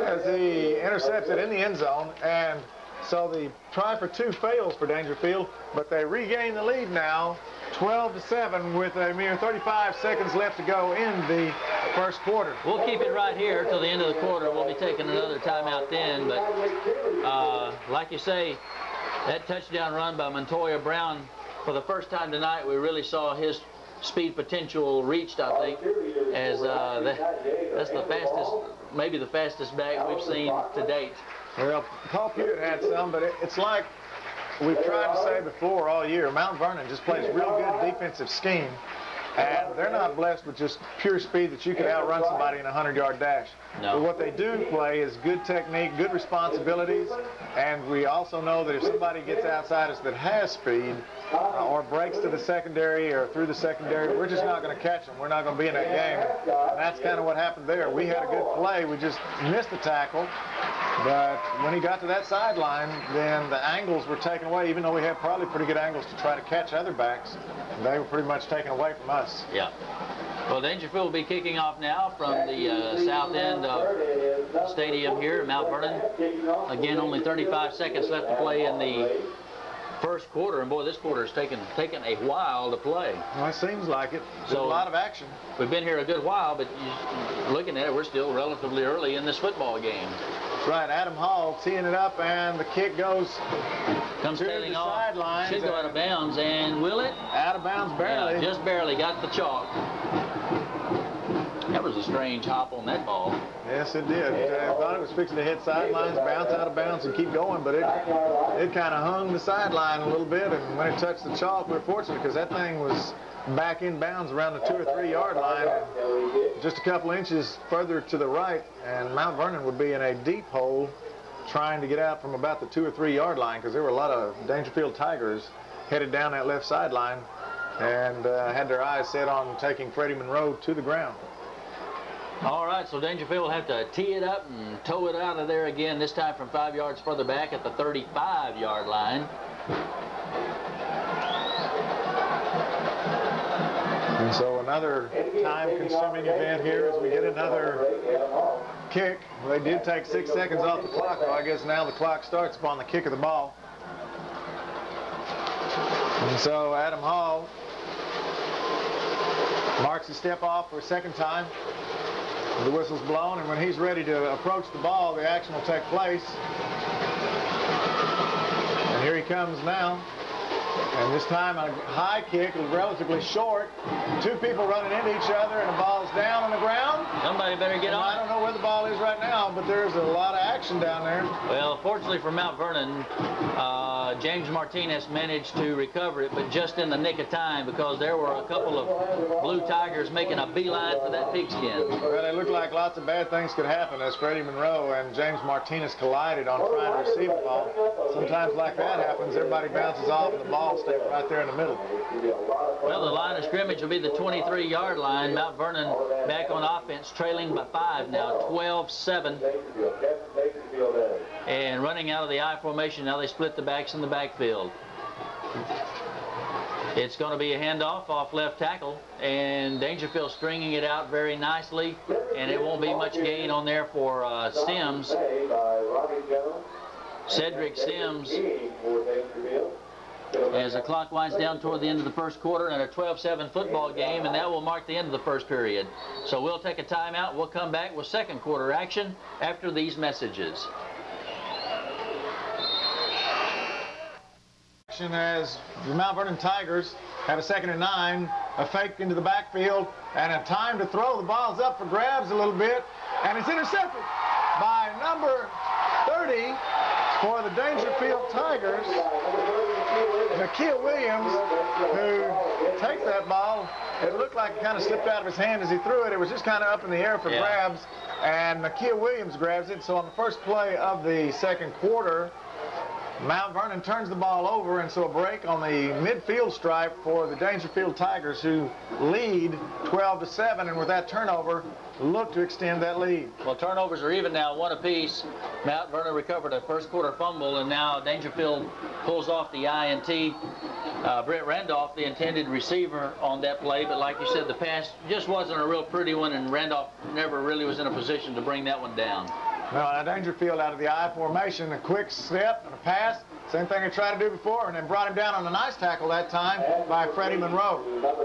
as he intercepts it in the end zone. And so the try for 2 fails for Daingerfield, but they regain the lead now, 12-7, with a mere 35 seconds left to go in the first quarter. We'll keep it right here till the end of the quarter. We'll be taking another timeout then, but like you say, that touchdown run by Montoya Brown, for the first time tonight, we really saw his speed potential reached, I think, as that's the fastest, maybe the fastest back we've seen to date. Well, Paul Pewitt had some, but it's like we've tried to say before all year, Mount Vernon just plays real good defensive scheme, and they're not blessed with just pure speed that you could outrun somebody in a 100-yard dash. No. But what they do play is good technique, good responsibilities, and we also know that if somebody gets outside us that has speed or breaks to the secondary or through the secondary, we're just not going to catch them. We're not going to be in that game. And that's kind of what happened there. We had a good play. We just missed the tackle. But when he got to that sideline, then the angles were taken away, even though we had probably pretty good angles to try to catch other backs. They were pretty much taken away from us. Yeah. Well, Daingerfield will be kicking off now from the south end of the stadium here at Mount Vernon. Again, only 35 seconds left to play in the first quarter, and boy, this quarter has taken a while to play. Well, it seems like it. There's a lot of action. We've been here a good while, but looking at it, we're still relatively early in this football game. That's right. Adam Hall teeing it up, and the kick goes Comes to sailing the off. sidelines. Should go out of bounds, and will it? Out of bounds barely. Yeah, just barely got the chalk. That was a strange hop on that ball. Yes, it did. I thought it was fixing to hit sidelines, bounce out of bounds, and keep going, but it kind of hung the sideline a little bit, and when it touched the chalk, we're fortunate because that thing was back in bounds around the 2 or 3 yard line, just a couple inches further to the right, and Mount Vernon would be in a deep hole trying to get out from about the 2 or 3 yard line because there were a lot of Daingerfield Tigers headed down that left sideline and had their eyes set on taking Freddie Monroe to the ground. All right, so Daingerfield will have to tee it up and tow it out of there again, this time from 5 yards further back at the 35-yard line. And so another time-consuming event here as we get another kick. They did take 6 seconds off the clock, though I guess now the clock starts upon the kick of the ball. And so Adam Hall marks the step off for a second time. The whistle's blown, and when he's ready to approach the ball, the action will take place. And here he comes now. And this time a high kick, relatively short. 2 people running into each other, and the ball's down on the ground. Somebody better get on. I don't know where the ball is right now, but there's a lot of action down there. Well, fortunately for Mount Vernon, James Martinez managed to recover it, but just in the nick of time because there were a couple of Blue Tigers making a beeline for that pigskin. Well, it looked like lots of bad things could happen as Freddie Monroe and James Martinez collided on trying to receive the ball. Sometimes like that happens, everybody bounces off and the ball stays right there in the middle. Well, the line of scrimmage will be the 23-yard line. Mount Vernon back on offense, trailing by 5 now, 12-7. And running out of the I formation, now they split the backs in the backfield. It's going to be a handoff off left tackle, and Daingerfield stringing it out very nicely, and it won't be much gain on there for Sims. Cedric Sims, as the clock winds down toward the end of the first quarter in a 12-7 football game, and that will mark the end of the first period. So we'll take a timeout. We'll come back with second quarter action after these messages. As the Mount Vernon Tigers have a 2nd and 9, a fake into the backfield, and a time to throw. The ball's up for grabs a little bit, and it's intercepted by number 30 for the Daingerfield Tigers, Nakia Williams, who takes that ball. It looked like it kind of slipped out of his hand as he threw it. It was just kind of up in the air for grabs, and Nakia Williams grabs it. So on the first play of the second quarter, Mount Vernon turns the ball over, and so a break on the midfield stripe for the Daingerfield Tigers, who lead 12-7, and with that turnover, look to extend that lead. Well, turnovers are even now, 1 apiece. Mount Vernon recovered a first quarter fumble, and now Daingerfield pulls off the INT. Brett Randolph, the intended receiver on that play, but like you said, the pass just wasn't a real pretty one, and Randolph never really was in a position to bring that one down. Now Daingerfield out of the I formation, a quick step and a pass. Same thing they tried to do before, and then brought him down on a nice tackle that time by Freddie Monroe.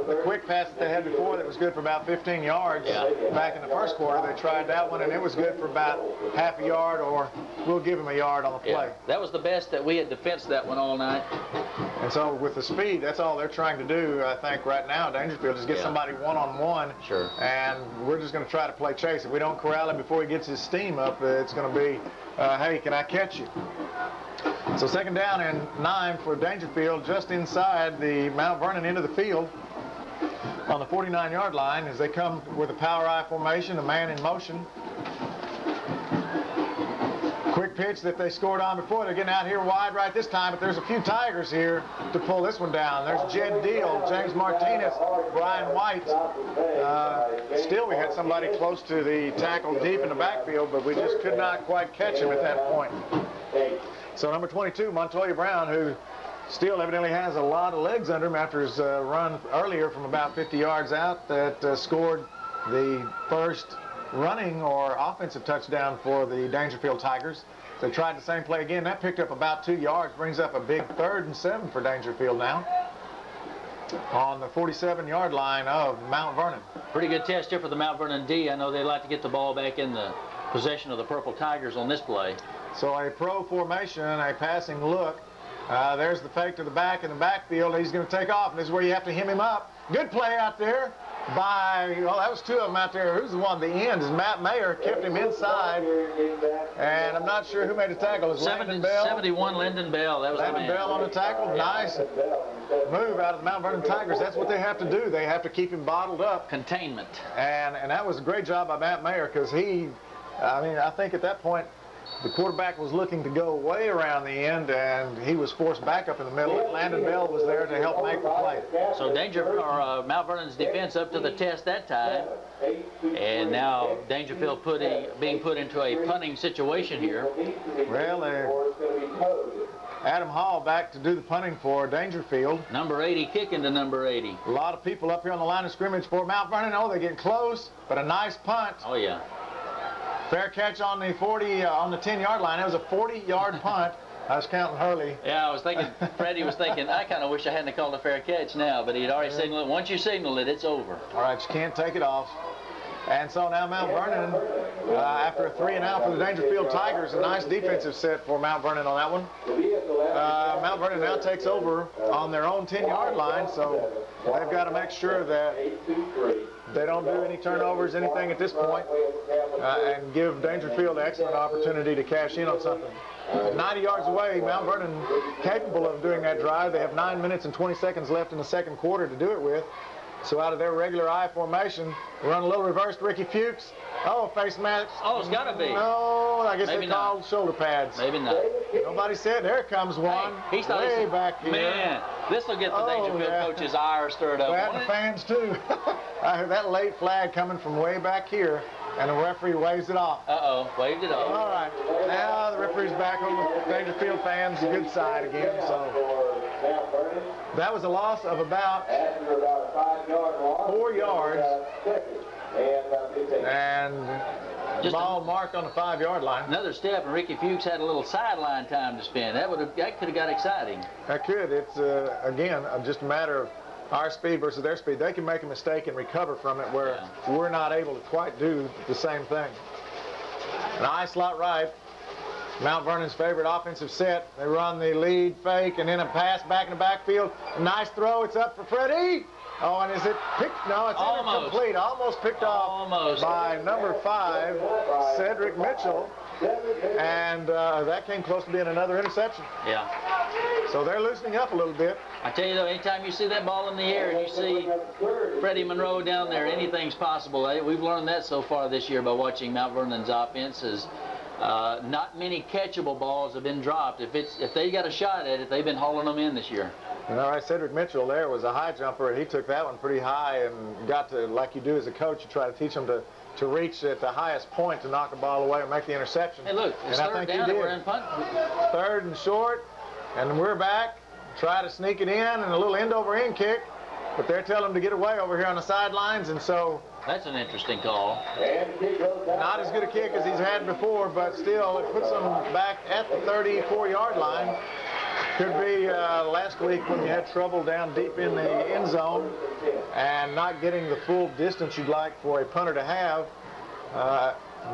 The quick pass that they had before that was good for about 15 yards back in the first quarter. They tried that one, and it was good for about half a yard, or we'll give him a yard on the play. Yeah, that was the best that we had defensed that one all night. And so with the speed, that's all they're trying to do, I think, right now, Daingerfield, is get somebody one-on-one. Sure. And we're just going to try to play chase. If we don't corral him before he gets his steam up, it's going to be, hey, can I catch you? So 2nd down and 9 for Daingerfield, just inside the Mount Vernon end of the field on the 49-yard line as they come with a power I formation, a man in motion. Quick pitch that they scored on before. They're getting out here wide right this time, but there's a few Tigers here to pull this one down. There's Jed Deal, James Martinez, Brian White. Still, we had somebody close to the tackle deep in the backfield, but we just could not quite catch him at that point. So number 22, Montoya Brown, who still evidently has a lot of legs under him after his run earlier from about 50 yards out that scored the first running or offensive touchdown for the Daingerfield Tigers. They tried the same play again. That picked up about 2 yards, brings up a big 3rd and 7 for Daingerfield now on the 47-yard line of Mount Vernon. Pretty good test here for the Mount Vernon D. I know they like to get the ball back in the possession of the Purple Tigers on this play. So a pro formation, a passing look. There's the fake to the back in the backfield. He's going to take off, and this is where you have to hem him up. Good play out there by, well, that was 2 of them out there. Who's the one? The end is Matt Mayer, kept him inside, and I'm not sure who made the tackle. It was Landon Bell. 71, Lyndon Bell. That was Landon Bell on the tackle. Nice move out of the Mount Vernon Tigers. That's what they have to do. They have to keep him bottled up. Containment. And that was a great job by Matt Mayer, because I think at that point, the quarterback was looking to go way around the end, and he was forced back up in the middle. Landon Bell was there to help make the play. So Mount Vernon's defense up to the test that time, and now Daingerfield being put into a punting situation here. Well, Adam Hall back to do the punting for Daingerfield. Number 80 kicking to number 80. A lot of people up here on the line of scrimmage for Mount Vernon. Oh, they're getting close, but a nice punt. Oh, yeah. Fair catch on the 10-yard line. It was a 40-yard punt. I was counting Hurley. Yeah, I was thinking, Freddie was thinking, I kind of wish I hadn't called a fair catch now, but he'd already signaled it. Once you signal it, it's over. All right, you can't take it off. And so now Mount Vernon, after a 3-and-out for the Daingerfield Tigers, a nice defensive set for Mount Vernon on that one. Mount Vernon now takes over on their own 10-yard line, so they've got to make sure that they don't do any turnovers, anything at this point, and give Daingerfield an excellent opportunity to cash in on something. 90 yards away, Mount Vernon capable of doing that drive. They have 9 minutes and 20 seconds left in the 2nd quarter to do it with. So out of their regular I formation, run a little reversed Ricky Fuchs. Oh, face mask. Oh, it's got to be. No, I guess Maybe they called shoulder pads. Maybe not. Nobody said. There comes one. Hey, he's way back here. Man, this will get the Daingerfield coach's ire stirred up. Well, and the fans too. I heard that late flag coming from way back here, and the referee waves it off. Uh-oh, waved it off. All right, now the referee's back on the Daingerfield fans' good side again. So that was a loss of about 4 yards, and just ball marked on the 5-yard line. Another step, and Ricky Fuchs had a little sideline time to spend. That could have got exciting. That could. It's again just a matter of our speed versus their speed. They can make a mistake and recover from it, where we're not able to quite do the same thing. An I slot right. Mount Vernon's favorite offensive set. They run the lead fake and then a pass back in the backfield. Nice throw. It's up for Freddie. Oh, and is it picked? No, it's incomplete. Almost picked off by number 5, Cedric Mitchell. And that came close to being another interception. Yeah. So they're loosening up a little bit. I tell you, though, anytime you see that ball in the air and you see Freddie Monroe down there, anything's possible. We've learned that so far this year by watching Mount Vernon's offenses. Not many catchable balls have been dropped. If they got a shot at it, they've been hauling them in this year. And all right, Cedric Mitchell there was a high jumper, and he took that one pretty high and got to, like you do as a coach, you try to teach them to reach at the highest point to knock a ball away and make the interception. Hey, look, it's third down and we're in punt. Third and short, and we're back. Try to sneak it in, and a little end-over-end kick, but they're telling him to get away over here on the sidelines, and so... That's an interesting call. Not as good a kick as he's had before, but still, it puts him back at the 34-yard line. Could be last week when you had trouble down deep in the end zone and not getting the full distance you'd like for a punter to have.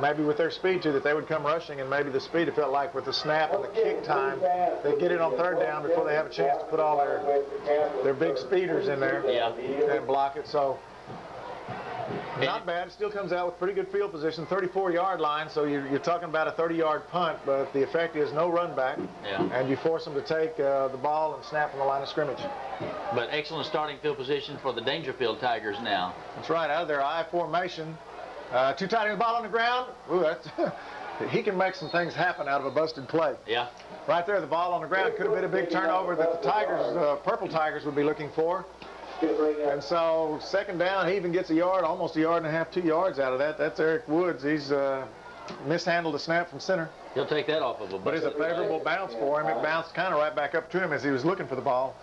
Maybe with their speed, too, that they would come rushing, and maybe the speed, it felt like with the snap and the kick time, they get it on third down before they have a chance to put all their big speeders in there and block it. So not bad. It still comes out with pretty good field position, 34-yard line, so you're talking about a 30-yard punt, but the effect is no run back, and you force them to take the ball and snap from the line of scrimmage. But excellent starting field position for the Daingerfield Tigers now. That's right, out of their I formation. Too tight, the ball on the ground. Ooh, that's he can make some things happen out of a busted play. Yeah. Right there, the ball on the ground could have been a big turnover that the Tigers, Purple Tigers, would be looking for. And so, second down, he even gets a yard, almost a yard and a half, 2 yards out of that. That's Eric Woods. He's mishandled a snap from center. He'll take that off of a but it's a favorable bounce for him. It bounced kind of right back up to him as he was looking for the ball.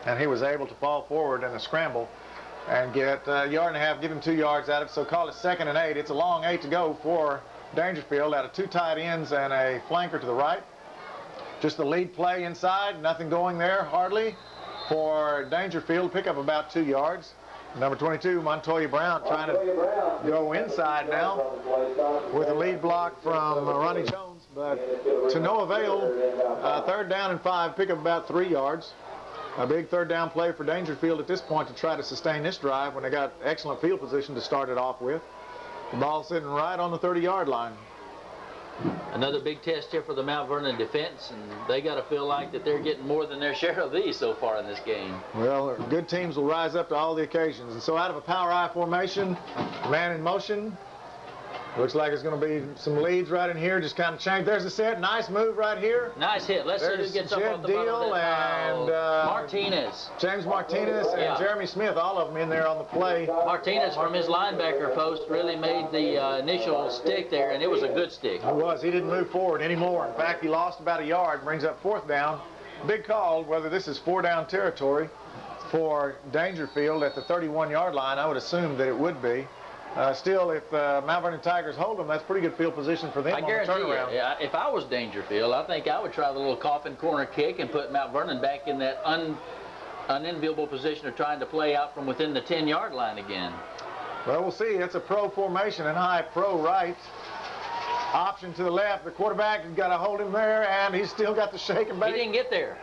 And he was able to fall forward in a scramble and get a yard and a half, give him 2 yards out of it. So call it 2nd and 8. It's a long 8 to go for Daingerfield out of 2 tight ends and a flanker to the right. Just the lead play inside, nothing going there hardly for Daingerfield. Pick up about 2 yards. Number 22, Montoya Brown, trying to go inside now with a lead block from Ronnie Jones, but to no avail. 3rd down and 5, pick up about 3 yards. A big 3rd down play for Daingerfield at this point to try to sustain this drive when they got excellent field position to start it off with. The ball sitting right on the 30-yard line. Another big test here for the Mount Vernon defense, and they got to feel like that they're getting more than their share of these so far in this game. Well, good teams will rise up to all the occasions. And so out of a power I formation, man in motion. Looks like it's going to be some leads right in here. Just kind of change. There's a set. Nice move right here. Nice hit. Let's see who gets up off the bottom of that. And Martinez. James Martinez and Jeremy Smith, all of them in there on the play. Martinez from his linebacker post really made the initial stick there, and it was a good stick. He was. He didn't move forward anymore. In fact, he lost about a yard, brings up 4th down. Big call, whether this is 4-down territory for Daingerfield at the 31-yard line. I would assume that it would be. Still, if Mount Vernon Tigers hold them, that's pretty good field position for them on the turnaround. You, if I was Daingerfield, I think I would try the little coffin corner kick and put Mount Vernon back in that unenviable position of trying to play out from within the 10-yard line again. Well, we'll see. It's a pro formation, and high pro right. Option to the left. The quarterback has got to hold him there, and he's still got the shake and bake. He didn't get there.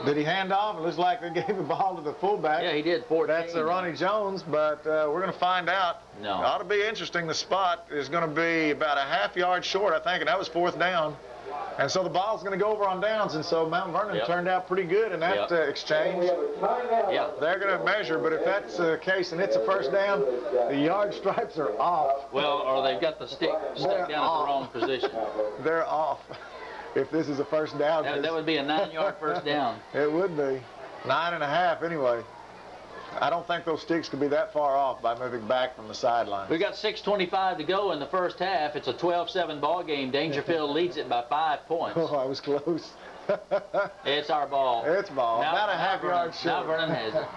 Did he hand off? It looks like they gave the ball to the fullback. Yeah, he did. 14. That's Ronnie Jones, but we're going to find out. No. It ought to be interesting. The spot is going to be about a half yard short, I think, and that was 4th down. And so the ball's going to go over on downs, and so Mount Vernon turned out pretty good in that exchange. Yeah. They're going to measure, but if that's the case and it's a 1st down, the yard stripes are off. Well, or they've got the stick stuck down at the wrong position. They're off. If this is a 1st down. That would be a 9-yard 1st down. It would be. 9.5 anyway. I don't think those sticks could be that far off by moving back from the sideline. We got 6:25 to go in the first half. It's a 12-7 ball game. Dangerfield leads it by 5 points. Oh, I was close. It's our ball. It's ball. Now, about a half yard short. Now Vernon has it.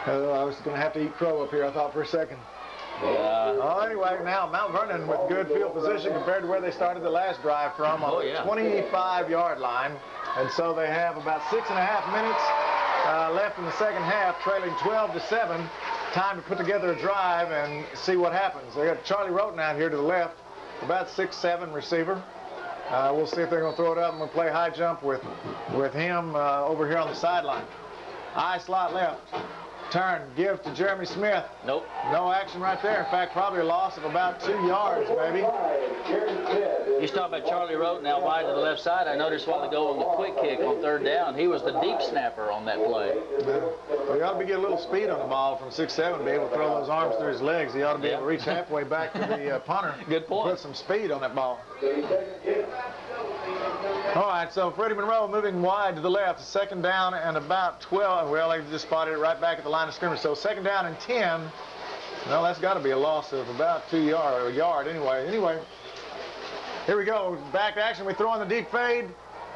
I was going to have to eat crow up here, I thought, for a second. Anyway, now Mount Vernon with good field position compared to where they started the last drive from on the 25-yard line. And so they have about 6.5 minutes left in the second half, trailing 12-7. Time to put together a drive and see what happens. They got Charlie Roten out here to the left, about 6'7" receiver. We'll see if they're going to throw it up, and we'll play high jump with him over here on the sideline. I slot left. Turn, give to Jeremy Smith. Nope. No action right there. In fact, probably a loss of about 2 yards, maybe. He's talking about Charlie Roten out wide to the left side. I noticed a while ago on the quick kick on 3rd down, he was the deep snapper on that play. Well, he ought to be getting a little speed on the ball from 6'7", to be able to throw those arms through his legs. He ought to be able to reach halfway back to the punter. Good point. Put some speed on that ball. All right, so Freddie Monroe moving wide to the left. 2nd down and about 12. Well, they just spotted it right back at the line of scrimmage. So 2nd down and 10. Well, that's got to be a loss of about 2 yards, or a yard anyway. Anyway, here we go. Back to action. We throw on the deep fade.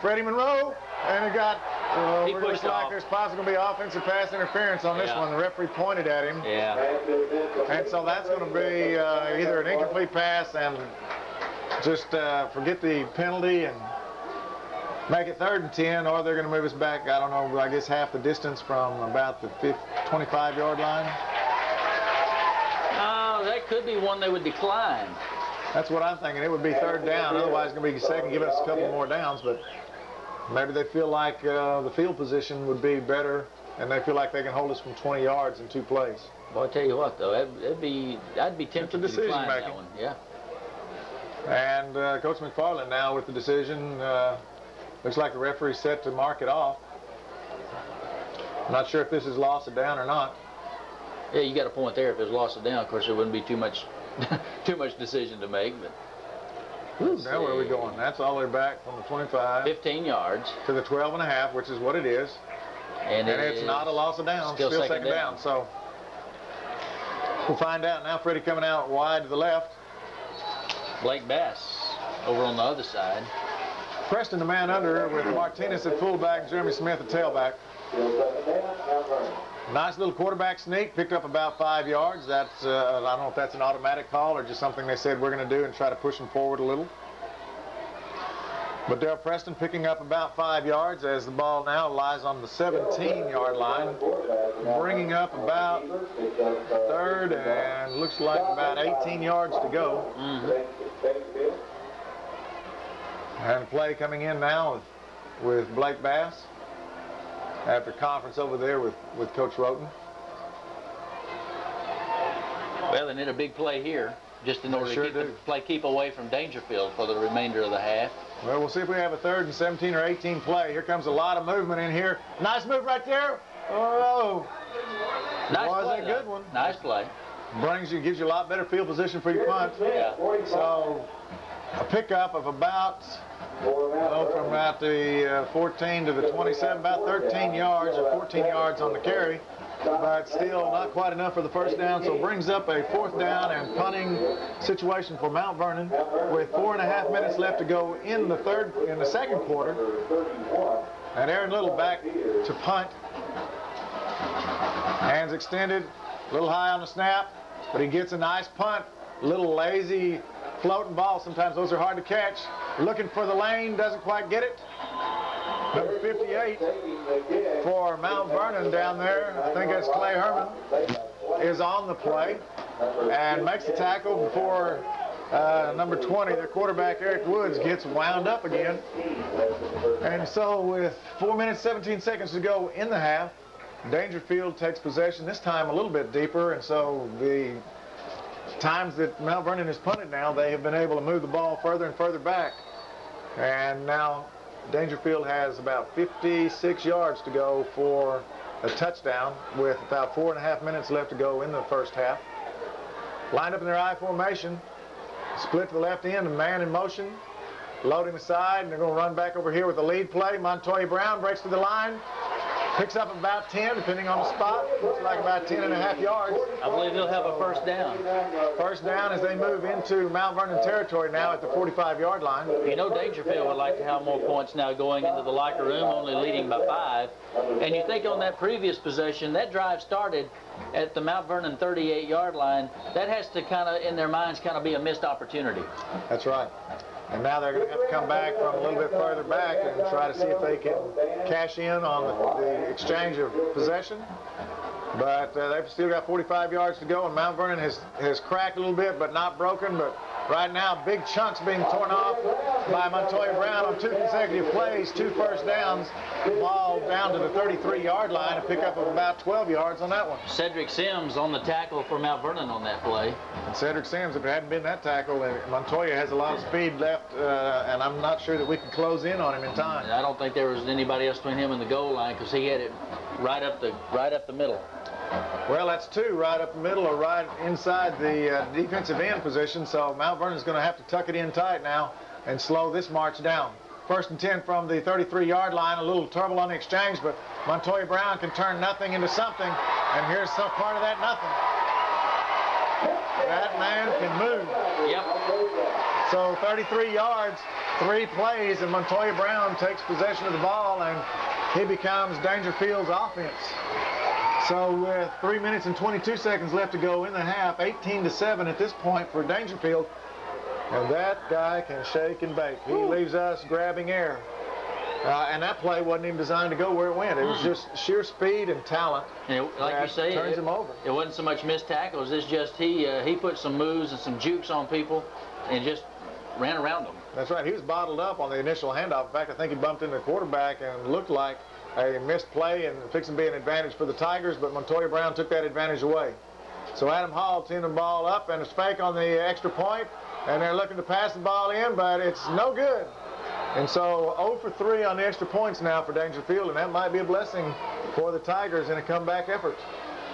Freddie Monroe, and it got. He looks pushed like off. there's possibly going to be offensive pass interference on this one. The referee pointed at him. Yeah. And so that's going to be either an incomplete pass and just forget the penalty and make it 3rd and 10, or they're going to move us back, I don't know, I guess half the distance from about the 25-yard line. That could be one they would decline. That's what I'm thinking. It would be 3rd down. Otherwise, it's going to be 2nd, give us a couple more downs. But maybe they feel like the field position would be better, and they feel like they can hold us from 20 yards in 2 plays. Boy, I tell you what, though, I'd be tempted to decline that one. Yeah. And Coach McFarland now with the decision. Looks like the referee's set to mark it off. I'm not sure if this is loss of down or not. Yeah, you got a point there. If there's loss of down, of course, there wouldn't be too much decision to make. But now where are we going? That's all the way back from the 25. 15 yards. To the 12.5, which is what it is. And it's not a loss of down. Still 2nd down. So we'll find out. Now Freddie coming out wide to the left. Blake Bass over on the other side. Preston the man under with Martinez at fullback, Jeremy Smith at tailback. Nice little quarterback sneak, picked up about 5 yards. That's, I don't know if that's an automatic call or just something they said we're going to do and try to push them forward a little. But Dale Preston picking up about 5 yards as the ball now lies on the 17-yard line, bringing up about 3rd and looks like about 18 yards to go. And play coming in now with Blake Bass after conference over there with Coach Roten. Well, they need a big play here just in order to keep the play keep away from Daingerfield for the remainder of the half. Well, we'll see if we have a 3rd and 17 or 18 play. Here comes a lot of movement in here. Nice move right there. Oh, nice was play, a good one. Nice play. Gives you a lot better field position for your punt. Yeah. So a pickup of about, from about the 14 to the 27, about 13 yards or 14 yards on the carry. But still not quite enough for the 1st down, so brings up a 4th down and punting situation for Mount Vernon with 4.5 minutes left to go in the 2nd quarter. And Aaron Little back to punt. Hands extended, a little high on the snap, but he gets a nice punt. Little lazy floating ball. Sometimes those are hard to catch. Looking for the lane, doesn't quite get it. Number 58 for Mount Vernon down there, I think that's Clay Herman, is on the play and makes the tackle before number 20, their quarterback Eric Woods, gets wound up again. And so with 4 minutes 17 seconds to go in the half, Daingerfield takes possession, this time a little bit deeper, and so the times that Mount Vernon has punted now, they have been able to move the ball further and further back. And now Daingerfield has about 56 yards to go for a touchdown with about 4.5 minutes left to go in the 1st half. Lined up in their I formation, split to the left end, a man in motion, loading the side, and they're going to run back over here with the lead play. Montoya Brown breaks to the line, picks up about 10, depending on the spot. Looks like about 10.5 yards. I believe he'll have a 1st down. 1st down as they move into Mount Vernon territory now at the 45-yard line. You know Daingerfield would like to have more points now going into the locker room, only leading by 5. And you think on that previous possession, that drive started at the Mount Vernon 38-yard line. That has to kind of, in their minds, kind of be a missed opportunity. That's right. And now they're going to have to come back from a little bit further back and try to see if they can cash in on the exchange of possession. But they've still got 45 yards to go, and Mount Vernon has cracked a little bit, but not broken. But Right now, big chunks being torn off by Montoya Brown on 2 consecutive plays, 2 first downs. Ball down to the 33-yard line, a pickup of about 12 yards on that one. Cedric Sims on the tackle for Mount Vernon on that play. And Cedric Sims, if it hadn't been that tackle, Montoya has a lot of speed left, and I'm not sure that we can close in on him in time. I don't think there was anybody else between him and the goal line because he had it right up the middle. Well, that's 2 right up the middle or right inside the defensive end position, so Mount Vernon's going to have to tuck it in tight now and slow this march down. 1st and 10 from the 33-yard line. A little trouble on the exchange, but Montoya Brown can turn nothing into something, and here's some part of that nothing. That man can move. Yep. So 33 yards, 3 plays, and Montoya Brown takes possession of the ball, and he becomes Daingerfield's offense. So with 3 minutes and 22 seconds left to go in the half, 18-7 at this point for Daingerfield. And that guy can shake and bake. He leaves us grabbing air. And that play wasn't even designed to go where it went. It was just sheer speed and talent. And like you say, turns him over. It wasn't so much missed tackles. It's just he put some moves and some jukes on people and just ran around them. That's right. He was bottled up on the initial handoff. In fact, I think he bumped into the quarterback and looked like a missed play and fixing to be an advantage for the Tigers, but Montoya Brown took that advantage away. So Adam Hall teeing the ball up and a fake on the extra point, and they're looking to pass the ball in, but it's no good. And so 0 for 3 on the extra points now for Daingerfield, and that might be a blessing for the Tigers in a comeback effort.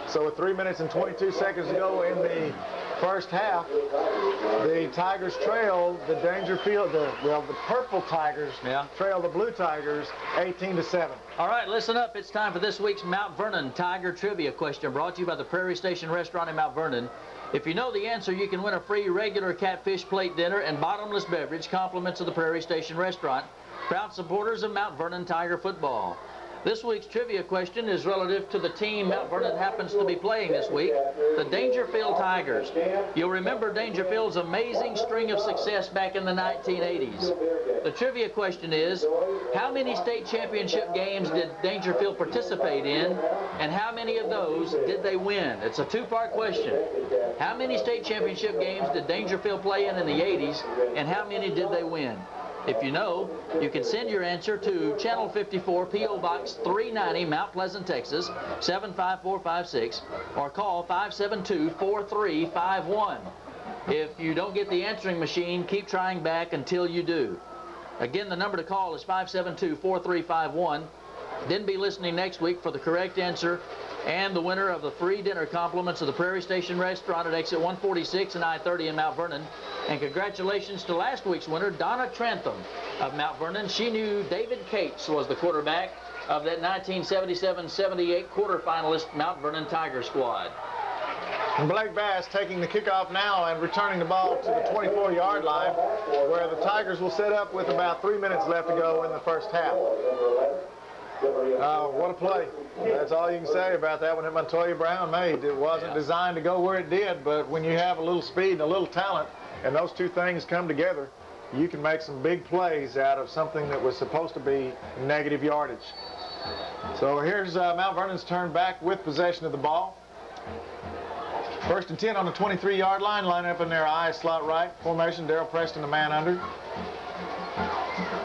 So with 3 minutes and 22 seconds to go in the first half, the Tigers trail the Daingerfield, the purple Tigers trail the blue Tigers 18-7. All right, listen up. It's time for this week's Mount Vernon Tiger Trivia question brought to you by the Prairie Station Restaurant in Mount Vernon. If you know the answer, you can win a free regular catfish plate dinner and bottomless beverage, compliments of the Prairie Station Restaurant, proud supporters of Mount Vernon Tiger football. This week's trivia question is relative to the team Mount Vernon happens to be playing this week, the Daingerfield Tigers. You'll remember Daingerfield's amazing string of success back in the 1980s. The trivia question is, how many state championship games did Daingerfield participate in, and how many of those did they win? It's a 2-part question. How many state championship games did Daingerfield play in the 80s, and how many did they win? If you know, you can send your answer to Channel 54, P.O. Box 390, Mount Pleasant, Texas, 75456, or call 572-4351. If you don't get the answering machine, keep trying back until you do. Again, the number to call is 572-4351. Then be listening next week for the correct answer and the winner of the free dinner compliments of the Prairie Station Restaurant at exit 146 and I-30 in Mount Vernon. And congratulations to last week's winner, Donna Trantham of Mount Vernon. She knew David Cates was the quarterback of that 1977-78 quarterfinalist Mount Vernon Tiger squad. And Blake Bass taking the kickoff now and returning the ball to the 24-yard line, where the Tigers will set up with about 3 minutes left to go in the first half. What a play. That's all you can say about that one that Montoya Brown made. It wasn't designed to go where it did, but when you have a little speed and a little talent, and those two things come together, you can make some big plays out of something that was supposed to be negative yardage. So here's Mount Vernon's turn back with possession of the ball. 1st and 10 on the 23-yard line, line up in their I slot right formation. Darrell Preston, the man under.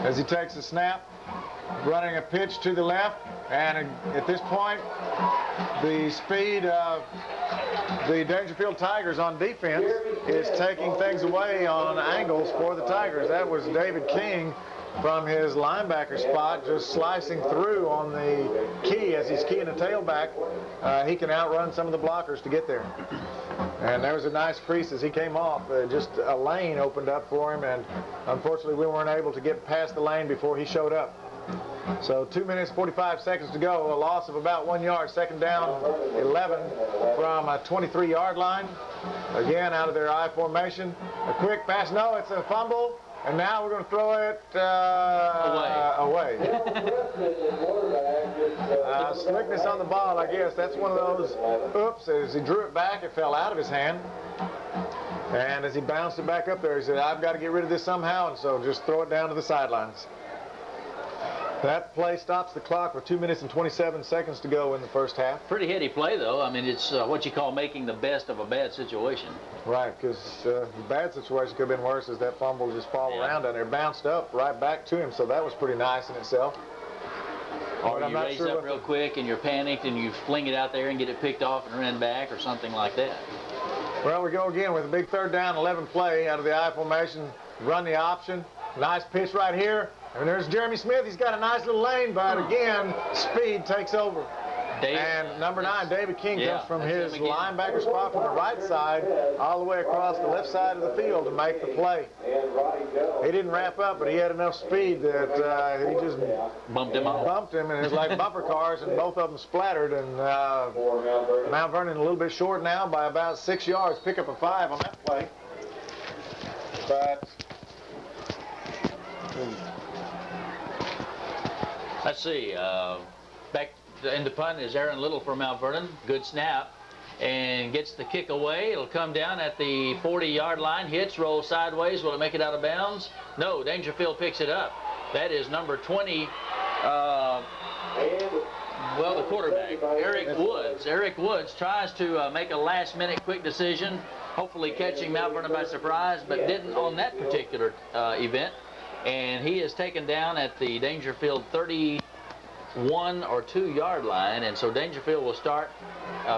As he takes the snap, running a pitch to the left, and at this point, the speed of the Daingerfield Tigers on defense is taking things away on angles for the Tigers. That was David King from his linebacker spot, just slicing through on the key as he's keying the tailback. He can outrun some of the blockers to get there. And there was a nice crease as he came off. Just a lane opened up for him, and unfortunately we weren't able to get past the lane before he showed up. So 2 minutes, 45 seconds to go. A loss of about 1 yard. 2nd down, 11 from a 23-yard line. Again, out of their I formation. A quick pass. No, it's a fumble. And now we're going to throw it away. Slickness on the ball, I guess. That's one of those oops. As he drew it back, it fell out of his hand. And as he bounced it back up there, he said, I've got to get rid of this somehow, and so just throw it down to the sidelines. That play stops the clock with 2 minutes and 27 seconds to go in the first half. Pretty heady play, though. I mean, it's what you call making the best of a bad situation. Right, because the bad situation could have been worse as that fumble just fall around and it bounced up right back to him, so that was pretty nice in itself. Or you raise up real quick and you're panicked and you fling it out there and get it picked off and run back or something like that. Well, we go again with a big 3rd down, 11 play out of the I formation. Run the option. Nice pitch right here. And there's Jeremy Smith. He's got a nice little lane, but again, speed takes over. And number 9, David King, comes from his linebacker spot from the right side all the way across the left side of the field to make the play. He didn't wrap up, but he had enough speed that he just bumped him, and it was like bumper cars, and both of them splattered. And Mount Vernon a little bit short now by about 6 yards. Pick up a 5 on that play. But let's see. Back in the punt is Aaron Little for Mount Vernon. Good snap. And gets the kick away. It'll come down at the 40-yard line. Hits, rolls sideways. Will it make it out of bounds? No, Daingerfield picks it up. That is number 20, well, the quarterback, Eric Woods. Eric Woods tries to make a last-minute quick decision, hopefully catching Mount Vernon by surprise, but didn't on that particular event. And he is taken down at the Daingerfield 31 or 2-yard line, and so Daingerfield will start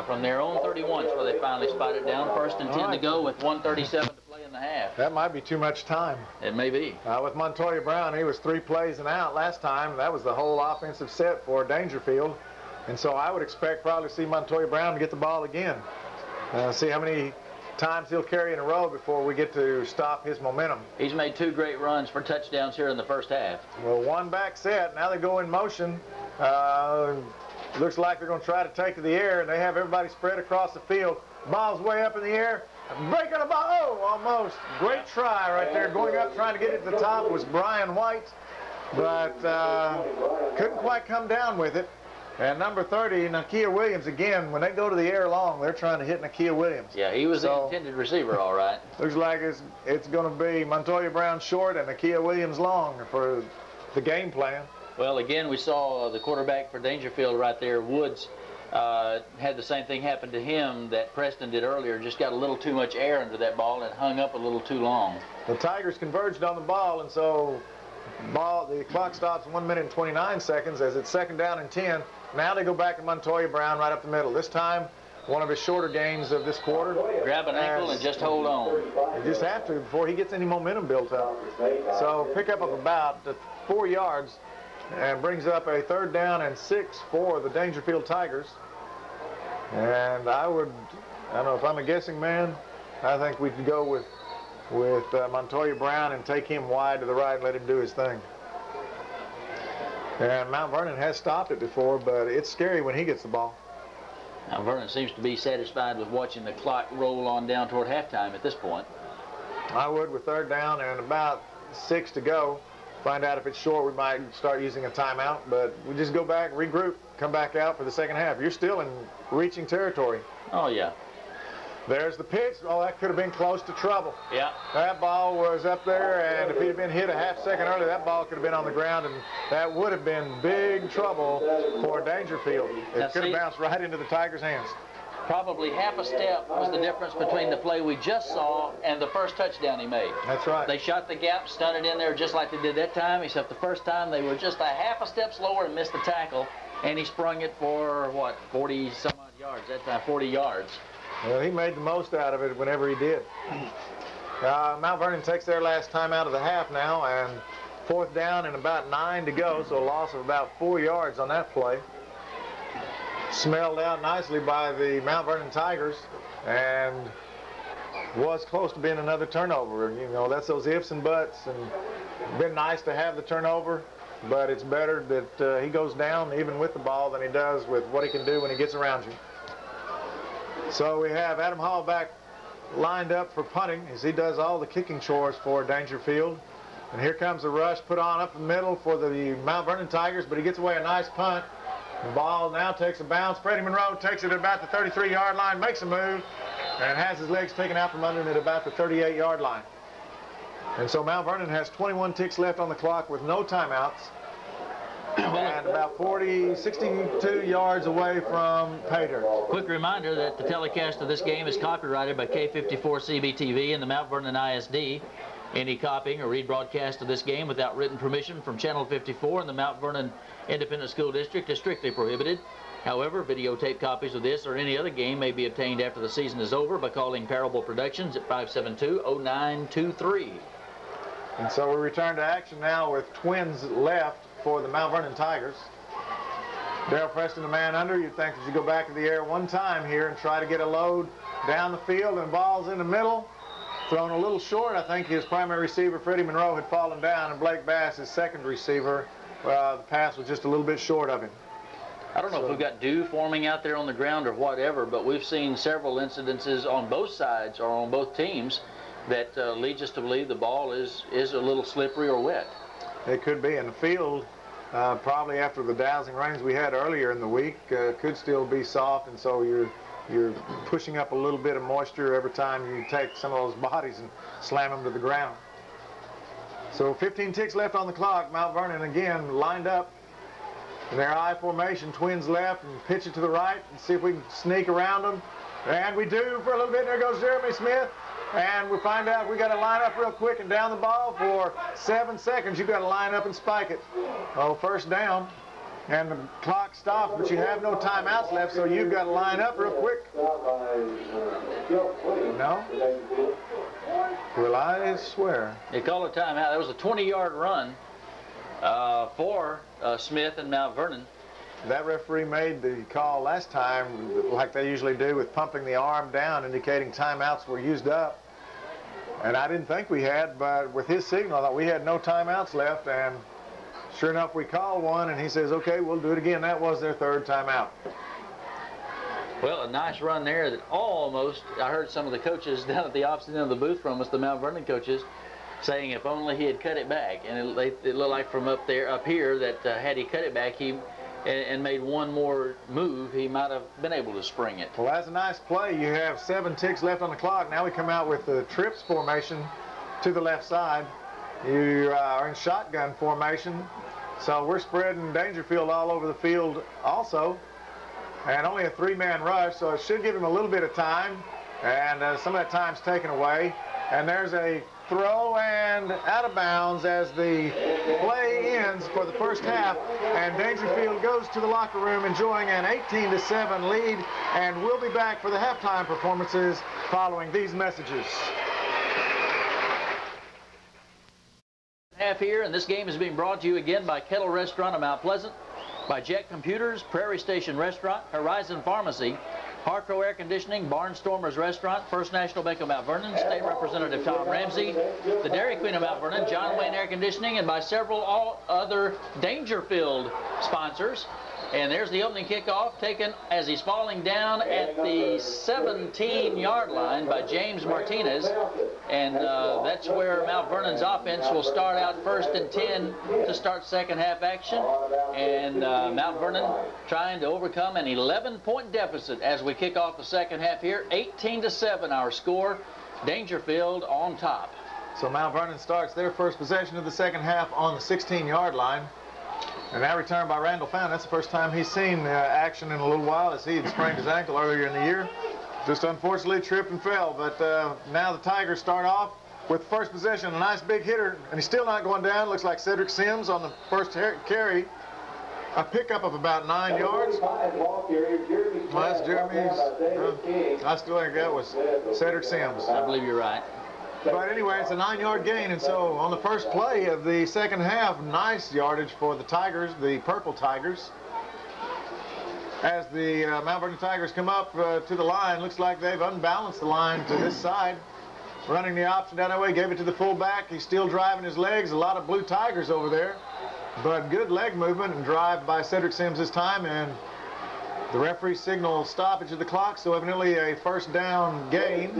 from their own 31, where they finally spot it down. 1st and 10 to go with 1:37 to play in the half. That might be too much time. It may be. With Montoya Brown, he was 3 plays and out last time. That was the whole offensive set for Daingerfield, and so I would expect probably to see Montoya Brown get the ball again. See how many times he'll carry in a row before we get to stop his momentum. He's made 2 great runs for touchdowns here in the first half. Well, 1 back set. Now they go in motion. Looks like they're going to try to take to the air, and they have everybody spread across the field. Ball's way up in the air. Breaking the ball. Oh, almost. Great try right there. Going up, trying to get it to the top was Brian White, but couldn't quite come down with it. And number 30, Nakia Williams, again, when they go to the air long, they're trying to hit Nakia Williams. Yeah, he was the intended receiver, all right. Looks like it's going to be Montoya Brown short and Nakia Williams long for the game plan. Well, again, we saw the quarterback for Daingerfield right there, Woods, had the same thing happen to him that Preston did earlier. Just got a little too much air into that ball and hung up a little too long. The Tigers converged on the ball, and so the clock stops 1 minute and 29 seconds as it's 2nd down and 10. Now they go back to Montoya Brown right up the middle. This time, one of his shorter gains of this quarter. Grab an ankle and just hold on. You just have to before he gets any momentum built up. So pick up of about 4 yards and brings up a 3rd down and 6 for the Daingerfield Tigers. And I don't know, if I'm a guessing man, I think we could go with Montoya Brown and take him wide to the right and let him do his thing. And Mount Vernon has stopped it before, but it's scary when he gets the ball. Now Vernon seems to be satisfied with watching the clock roll on down toward halftime at this point. I would with 3rd down and about 6 to go. Find out if it's short, we might start using a timeout, but we just go back, regroup, come back out for the 2nd half. You're still in reaching territory. Oh, yeah. There's the pitch. Oh, that could have been close to trouble. Yeah. That ball was up there, and if he'd been hit a half-second earlier, that ball could have been on the ground, and that would have been big trouble for Daingerfield. It could have bounced right into the Tigers' hands. Probably half a step was the difference between the play we just saw and the first touchdown he made. That's right. They shot the gap, stunned it in there just like they did that time, except the first time they were just a half a step slower and missed the tackle, and he sprung it for, what, 40-some-odd yards, that time, 40 yards. Well, he made the most out of it whenever he did. Mount Vernon takes their last time out of the half now, and 4th down and about 9 to go, so a loss of about 4 yards on that play. Smelled out nicely by the Mount Vernon Tigers, and was close to being another turnover. You know, that's those ifs and buts, and been nice to have the turnover, but it's better that he goes down even with the ball than he does with what he can do when he gets around you. So we have Adam Hall back lined up for punting as he does all the kicking chores for Daingerfield. And here comes the rush put on up the middle for the Mount Vernon Tigers, but he gets away a nice punt. The ball now takes a bounce. Freddie Monroe takes it at about the 33-yard line, makes a move, and has his legs taken out from under him at about the 38-yard line. And so Mount Vernon has 21 ticks left on the clock with no timeouts. and about 62 yards away from pay dirt. Quick reminder that the telecast of this game is copyrighted by K54CBTV and the Mount Vernon ISD. Any copying or rebroadcast of this game without written permission from Channel 54 and the Mount Vernon Independent School District is strictly prohibited. However, videotape copies of this or any other game may be obtained after the season is over by calling Parable Productions at 572-0923. And so we return to action now with twins left for the Mount Vernon Tigers. Darrell Preston, the man under. You'd think that you go back to the air one time here and try to get a load down the field, and ball's in the middle. Thrown a little short. I think his primary receiver, Freddie Monroe, had fallen down, and Blake Bass, his second receiver, the pass was just a little bit short of him. I don't know if we've got dew forming out there on the ground or whatever, but we've seen several incidences on both sides or on both teams that leads us to believe the ball is a little slippery or wet. It could be. In the field, probably after the dousing rains we had earlier in the week, could still be soft, and so you're pushing up a little bit of moisture every time you take some of those bodies and slam them to the ground. So 15 ticks left on the clock. Mount Vernon again lined up in their I formation, twins left, and pitch it to the right and see if we can sneak around them. And we do for a little bit. There goes Jeremy Smith. And we find out we got to line up real quick and down the ball for 7 seconds. You've got to line up and spike it. Oh, first down. And the clock stops, but you have no timeouts left, so you've got to line up real quick. No? Will I swear? They call a timeout. That was a 20-yard run for Smith and Mount Vernon. That referee made the call last time, like they usually do, with pumping the arm down, indicating timeouts were used up. And I didn't think we had, but with his signal, I thought we had no timeouts left, and sure enough, we called one, and he says, okay, we'll do it again. That was their third timeout. Well, a nice run there that almost, I heard some of the coaches down at the opposite end of the booth from us, the Mount Vernon coaches, saying if only he had cut it back. And it looked like from up here, that had he cut it back, and made one more move, he might have been able to spring it. Well, that's a nice play. You have 7 ticks left on the clock. Now we come out with the trips formation to the left side. You are in shotgun formation. So we're spreading Daingerfield all over the field also. And only a 3-man rush, so it should give him a little bit of time. And some of that time's taken away. And there's a throw and out of bounds as the play ends for the first half, and Daingerfield goes to the locker room enjoying an 18-7 lead, and we'll be back for the halftime performances following these messages. Half here, and this game is being brought to you again by Kettle Restaurant of Mount Pleasant, by Jet Computers, Prairie Station Restaurant, Horizon Pharmacy, Harco Air Conditioning, Barnstormers Restaurant, First National Bank of Mount Vernon, State Representative Tom Ramsey, the Dairy Queen of Mount Vernon, John Wayne Air Conditioning, and by several other Daingerfield sponsors. And there's the opening kickoff taken as he's falling down at the 17-yard line by James Martinez. And that's where Mount Vernon's offense will start out 1st and 10 to start second half action. And Mount Vernon trying to overcome an 11-point deficit as we kick off the second half here. 18-7 our score. Daingerfield on top. So Mount Vernon starts their first possession of the second half on the 16-yard line. And that return by Randall Fountain. That's the first time he's seen action in a little while, as he had sprained his ankle earlier in the year. Just unfortunately tripped and fell. But now the Tigers start off with first possession. A nice big hitter, and he's still not going down. Looks like Cedric Sims on the first carry. A pickup of about 9 yards. Well, that's Jeremy's. I still think that was Cedric Sims. I believe you're right. But anyway, it's a 9-yard gain, and so on the first play of the second half, nice yardage for the Tigers, the Purple Tigers. As the Mount Vernon Tigers come up to the line, looks like they've unbalanced the line to this side. Running the option down that way, gave it to the fullback. He's still driving his legs. A lot of blue Tigers over there. But good leg movement and drive by Cedric Sims this time, and the referee signals stoppage of the clock, so evidently a first down gain.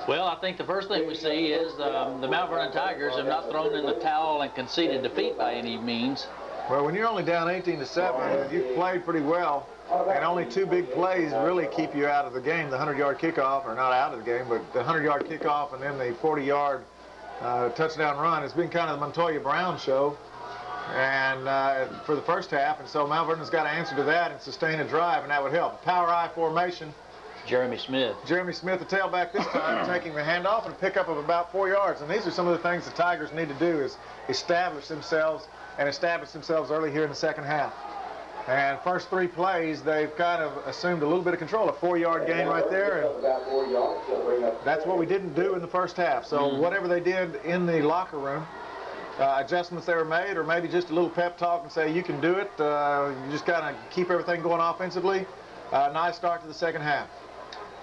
Well, I think the first thing we see is the Mount Vernon Tigers have not thrown in the towel and conceded defeat by any means. Well, when you're only down 18-7, you've played pretty well, and only 2 big plays really keep you out of the game. The 100-yard kickoff, or not out of the game, but the 100-yard kickoff and then the 40-yard touchdown run. It's been kind of the Montoya Brown show. and for the first half, and so Mount Vernon's got to answer to that and sustain a drive, and that would help. Power I formation. Jeremy Smith. Jeremy Smith, the tailback this time, taking the handoff and a pickup of about 4 yards. And these are some of the things the Tigers need to do, is establish themselves early here in the second half. And first 3 plays, they've kind of assumed a little bit of control. A 4-yard gain right there. And that's what we didn't do in the first half. So whatever they did in the locker room, adjustments they were made, or maybe just a little pep talk and say, you can do it. You just got to keep everything going offensively. Nice start to the second half.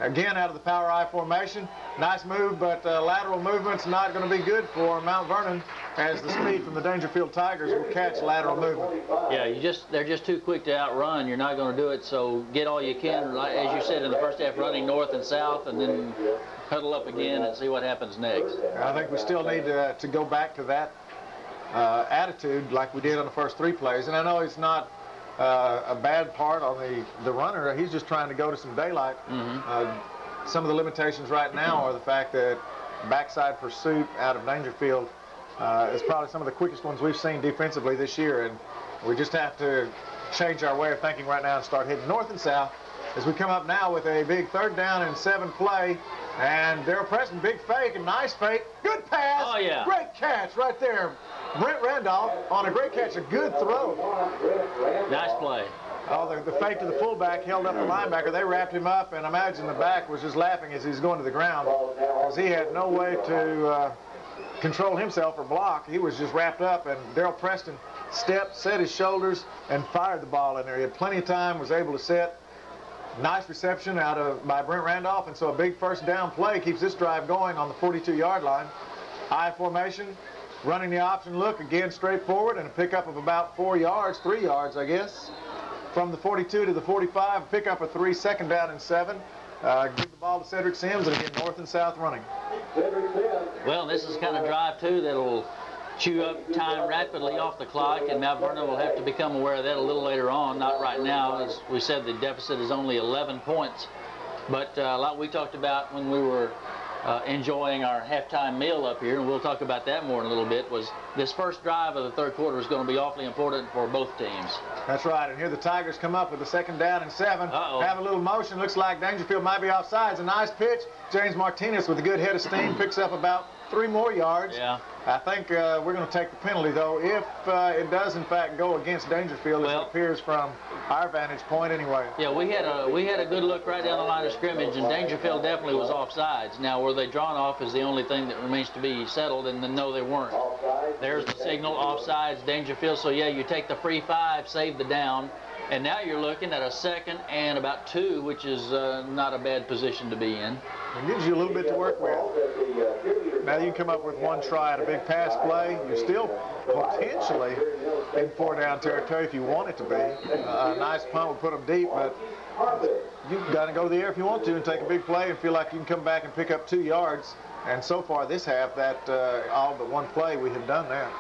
Again, out of the power I formation. Nice move, but lateral movement's not going to be good for Mount Vernon, as the speed from the Daingerfield Tigers will catch lateral movement. Yeah, they're just too quick to outrun. You're not going to do it, so get all you can, as you said in the first half, running north and south, and then huddle up again and see what happens next. I think we still need to go back to that attitude like we did on the first 3 plays. And I know it's not a bad part on the runner. He's just trying to go to some daylight. Some of the limitations right now are the fact that backside pursuit out of Daingerfield is probably some of the quickest ones we've seen defensively this year, and we just have to change our way of thinking right now and start heading north and south as we come up now with a big 3rd down and 7 play. And Daryl Preston, big fake, and nice fake, good pass. Oh, yeah. Great catch right there. Brent Randolph on a great catch, a good throw. Nice play. Oh, the fake to the fullback held up the linebacker. They wrapped him up, and imagine the back was just laughing as he was going to the ground, because he had no way to control himself or block. He was just wrapped up, and Daryl Preston stepped, set his shoulders, and fired the ball in there. He had plenty of time, was able to set. Nice reception by Brent Randolph, and so a big 1st down play keeps this drive going on the 42-yard line. I formation, running the option look, again straight forward, and a pickup of about 4 yards, 3 yards, I guess. From the 42 to the 45, pickup of 3, 2nd down and 7. Give the ball to Cedric Sims, and again north and south running. Well, this is the kind of drive, too, that'll chew up time rapidly off the clock, and Mount Vernon will have to become aware of that a little later on, not right now. As we said, the deficit is only 11 points. But like we talked about when we were enjoying our halftime meal up here, and we'll talk about that more in a little bit, was this first drive of the 3rd quarter is going to be awfully important for both teams. That's right, and here the Tigers come up with a 2nd down and 7. Have a little motion, looks like Daingerfield might be offsides. A nice pitch. James Martinez with a good head of steam picks up about 3 more yards. Yeah. I think we're going to take the penalty, though, if it does, in fact, go against Daingerfield, as it appears from our vantage point anyway. Yeah, we had a good look right down the line of scrimmage, and Daingerfield definitely was offsides. Now, were they drawn off is the only thing that remains to be settled, and then no, they weren't. There's the signal, offsides, Daingerfield. So, yeah, you take the free 5, save the down, and now you're looking at a 2nd and about 2, which is not a bad position to be in. It gives you a little bit to work with. Now you can come up with 1 try at a big pass play. You're still potentially in 4-down territory if you want it to be. A nice punt would put them deep, but you've got to go to the air if you want to and take a big play and feel like you can come back and pick up 2 yards. And so far this half, that all but 1 play, we have done that.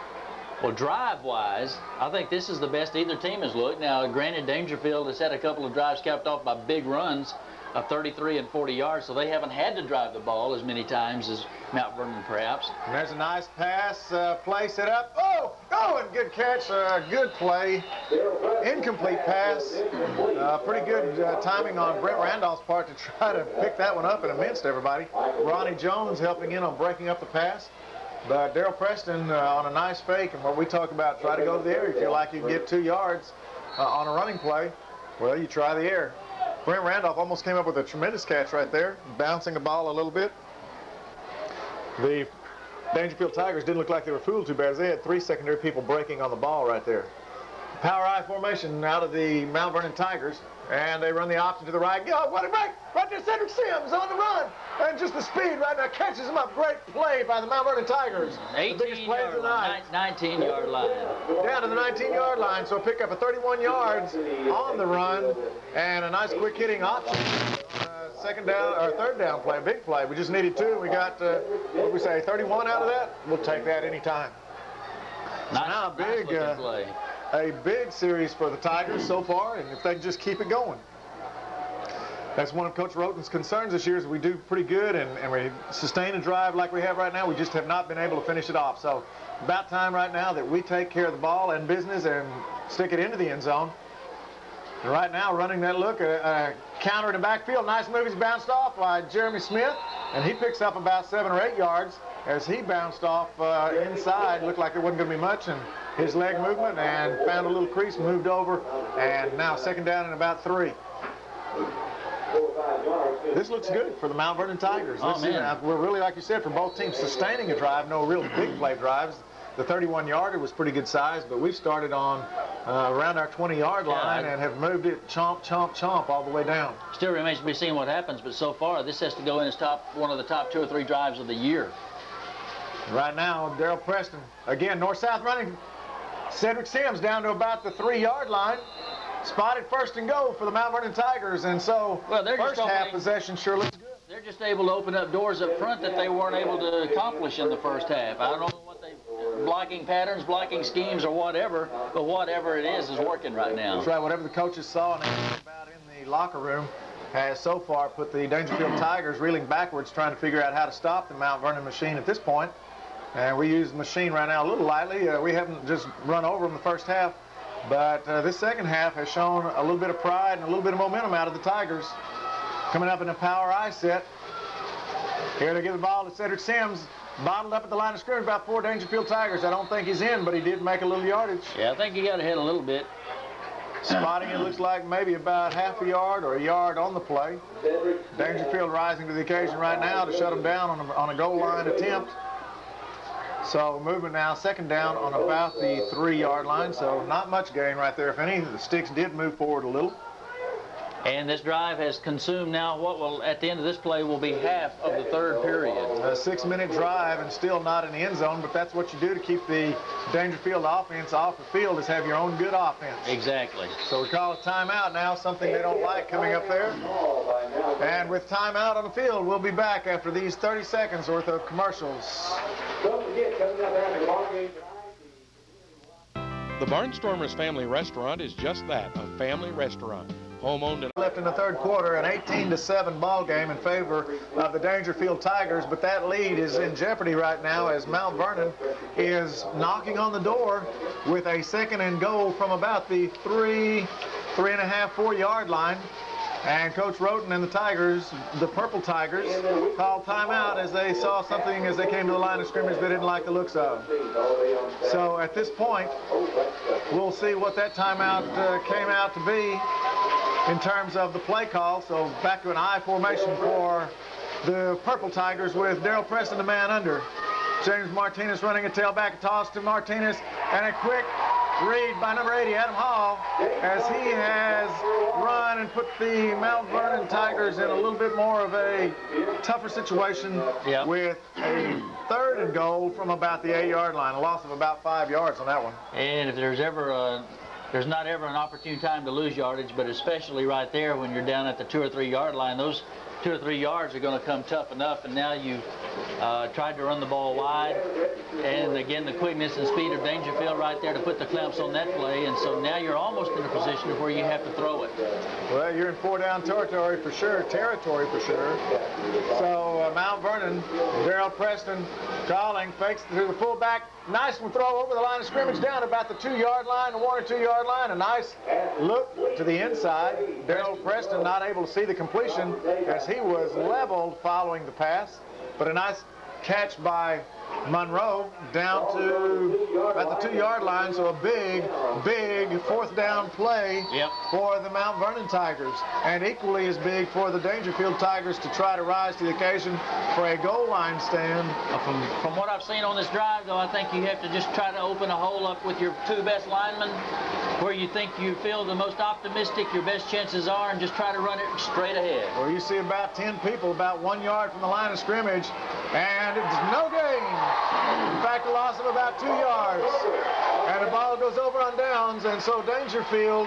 Well, drive-wise, I think this is the best either team has looked. Now, granted, Daingerfield has had a couple of drives capped off by big runs of 33 and 40 yards, so they haven't had to drive the ball as many times as Mount Vernon, perhaps. And there's a nice pass, play set up. Oh, and good catch, good play. Incomplete pass. Pretty good timing on Brent Randolph's part to try to pick that one up and amidst everybody. Ronnie Jones helping in on breaking up the pass. But Daryl Preston on a nice fake, and what we talk about, try to go to the air. You feel like you can get 2 yards on a running play, well, you try the air. Brent Randolph almost came up with a tremendous catch right there, bouncing the ball a little bit. The Daingerfield Tigers didn't look like they were fooled too bad, as they had 3 secondary people breaking on the ball right there. Power I formation out of the Mount Vernon Tigers, and they run the option to the right. Oh, what a break! Right there, Cedric Sims on the run, and just the speed right now catches him up. Great play by the Mount Vernon Tigers. The biggest play of the night. 19-yard line. Down to the 19-yard line, so pick up a 31 yards on the run, and a nice quick hitting option. 2nd down or 3rd down play, a big play. We just needed 2. We got what did we say, 31 out of that? We'll take that anytime. Nice, now a big series for the Tigers so far, and if they can just keep it going. That's one of Coach Roten's concerns this year is we do pretty good and we sustain a drive like we have right now. We just have not been able to finish it off. So about time right now that we take care of the ball and business and stick it into the end zone. And right now running that look, counter in the backfield. Nice move. He's bounced off by Jeremy Smith, and he picks up about 7 or 8 yards as he bounced off inside. Looked like there wasn't going to be much, and his leg movement, and found a little crease, moved over, and now second down and about 3. This looks good for the Mount Vernon Tigers. We're really, like you said, for both teams sustaining a drive, no real big play drives. The 31-yarder was pretty good size, but we've started on around our 20-yard line and have moved it chomp, chomp, chomp all the way down. Still remains to be seen what happens, but so far this has to go in as one of the top 2 or 3 drives of the year. Right now, Daryl Preston, again, north-south running. Cedric Sims down to about the 3-yard line. Spotted first and goal for the Mount Vernon Tigers, and so first half possession sure looks good. They're just able to open up doors up front that they weren't able to accomplish in the first half. I don't know what blocking patterns, blocking schemes, or whatever, but whatever it is working right now. That's right. Whatever the coaches saw and asked about in the locker room has so far put the Daingerfield Tigers reeling backwards, trying to figure out how to stop the Mount Vernon machine at this point. And we use the machine right now a little lightly. We haven't just run over them the first half. But this second half has shown a little bit of pride and a little bit of momentum out of the Tigers. Coming up in a power I set. Here to give the ball to Cedric Sims. Bottled up at the line of scrimmage about 4 Daingerfield Tigers. I don't think he's in, but he did make a little yardage. Yeah, I think he got ahead a little bit. Spotting it looks like maybe about half a yard or a yard on the play. Daingerfield rising to the occasion right now to shut him down on a goal line attempt. So movement now, second down on about the 3-yard line, so not much gain right there. If any, the sticks did move forward a little. And this drive has consumed now what will, at the end of this play, will be half of the 3rd period. A 6-minute drive and still not in the end zone, but that's what you do to keep the Daingerfield offense off the field, is have your own good offense. Exactly. So we call a timeout now, something they don't like coming up there. And with timeout on the field, we'll be back after these 30 seconds worth of commercials. Don't forget, coming up after ball game The Barnstormers Family Restaurant is just that, a family restaurant. Home-owned and left in the 3rd quarter, an 18-7 ball game in favor of the Daingerfield Tigers, but that lead is in jeopardy right now as Mount Vernon is knocking on the door with a 2nd and goal from about the 3.5, 4-yard line. And Coach Roten and the Tigers, the Purple Tigers, called timeout as they saw something as they came to the line of scrimmage they didn't like the looks of. So at this point, we'll see what that timeout came out to be in terms of the play call. So back to an I formation for the Purple Tigers with Daryl Preston, the man under. James Martinez running a tailback toss to Martinez, and a quick read by number 80, Adam Hall, as he has run and put the Mount Vernon Tigers in a little bit more of a tougher situation with a 3rd and goal from about the 8-yard line, a loss of about 5 yards on that one. And if there's not ever an opportune time to lose yardage, but especially right there when you're down at the 2 or 3-yard line, those 2 or 3 yards are going to come tough enough, and now you tried to run the ball wide, and again the quickness and speed of Daingerfield right there to put the clamps on that play, and so now you're almost in a position where you have to throw it. Well, you're in 4-down territory for sure. So Mount Vernon, Daryl Preston calling, fakes to the fullback. Nice one throw over the line of scrimmage down about the 2-yard line, the 1 or 2-yard line. A nice look to the inside. Daryl Preston not able to see the completion as he was leveled following the pass, but a nice catch by Monroe down to about the 2-yard line, so a big 4th down play for the Mount Vernon Tigers, and equally as big for the Daingerfield Tigers to try to rise to the occasion for a goal line stand. From what I've seen on this drive, though, I think you have to just try to open a hole up with your 2 best linemen where you think you feel the most optimistic, your best chances are, and just try to run it straight ahead. Well, you see about 10 people about 1 yard from the line of scrimmage, and it's no gain. In fact, a loss of about 2 yards. And the ball goes over on downs, and so Daingerfield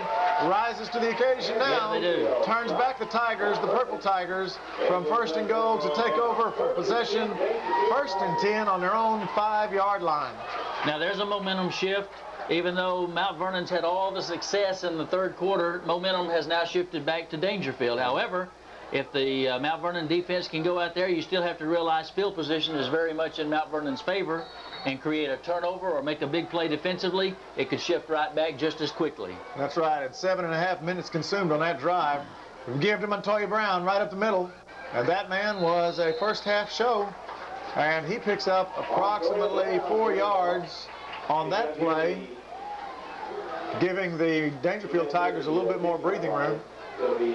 rises to the occasion now. Yes, they do. Turns back the Tigers, the Purple Tigers, from 1st and goal to take over for possession, 1st and 10 on their own 5-yard line. Now there's a momentum shift. Even though Mount Vernon's had all the success in the 3rd quarter, momentum has now shifted back to Daingerfield. However, If the Mount Vernon defense can go out there, you still have to realize field position is very much in Mount Vernon's favor, and create a turnover or make a big play defensively, it could shift right back just as quickly. That's right. It's 7.5 minutes consumed on that drive. We give to Montoya Brown right up the middle. And that man was a first half show. And he picks up approximately 4 yards on that play, giving the Daingerfield Tigers a little bit more breathing room.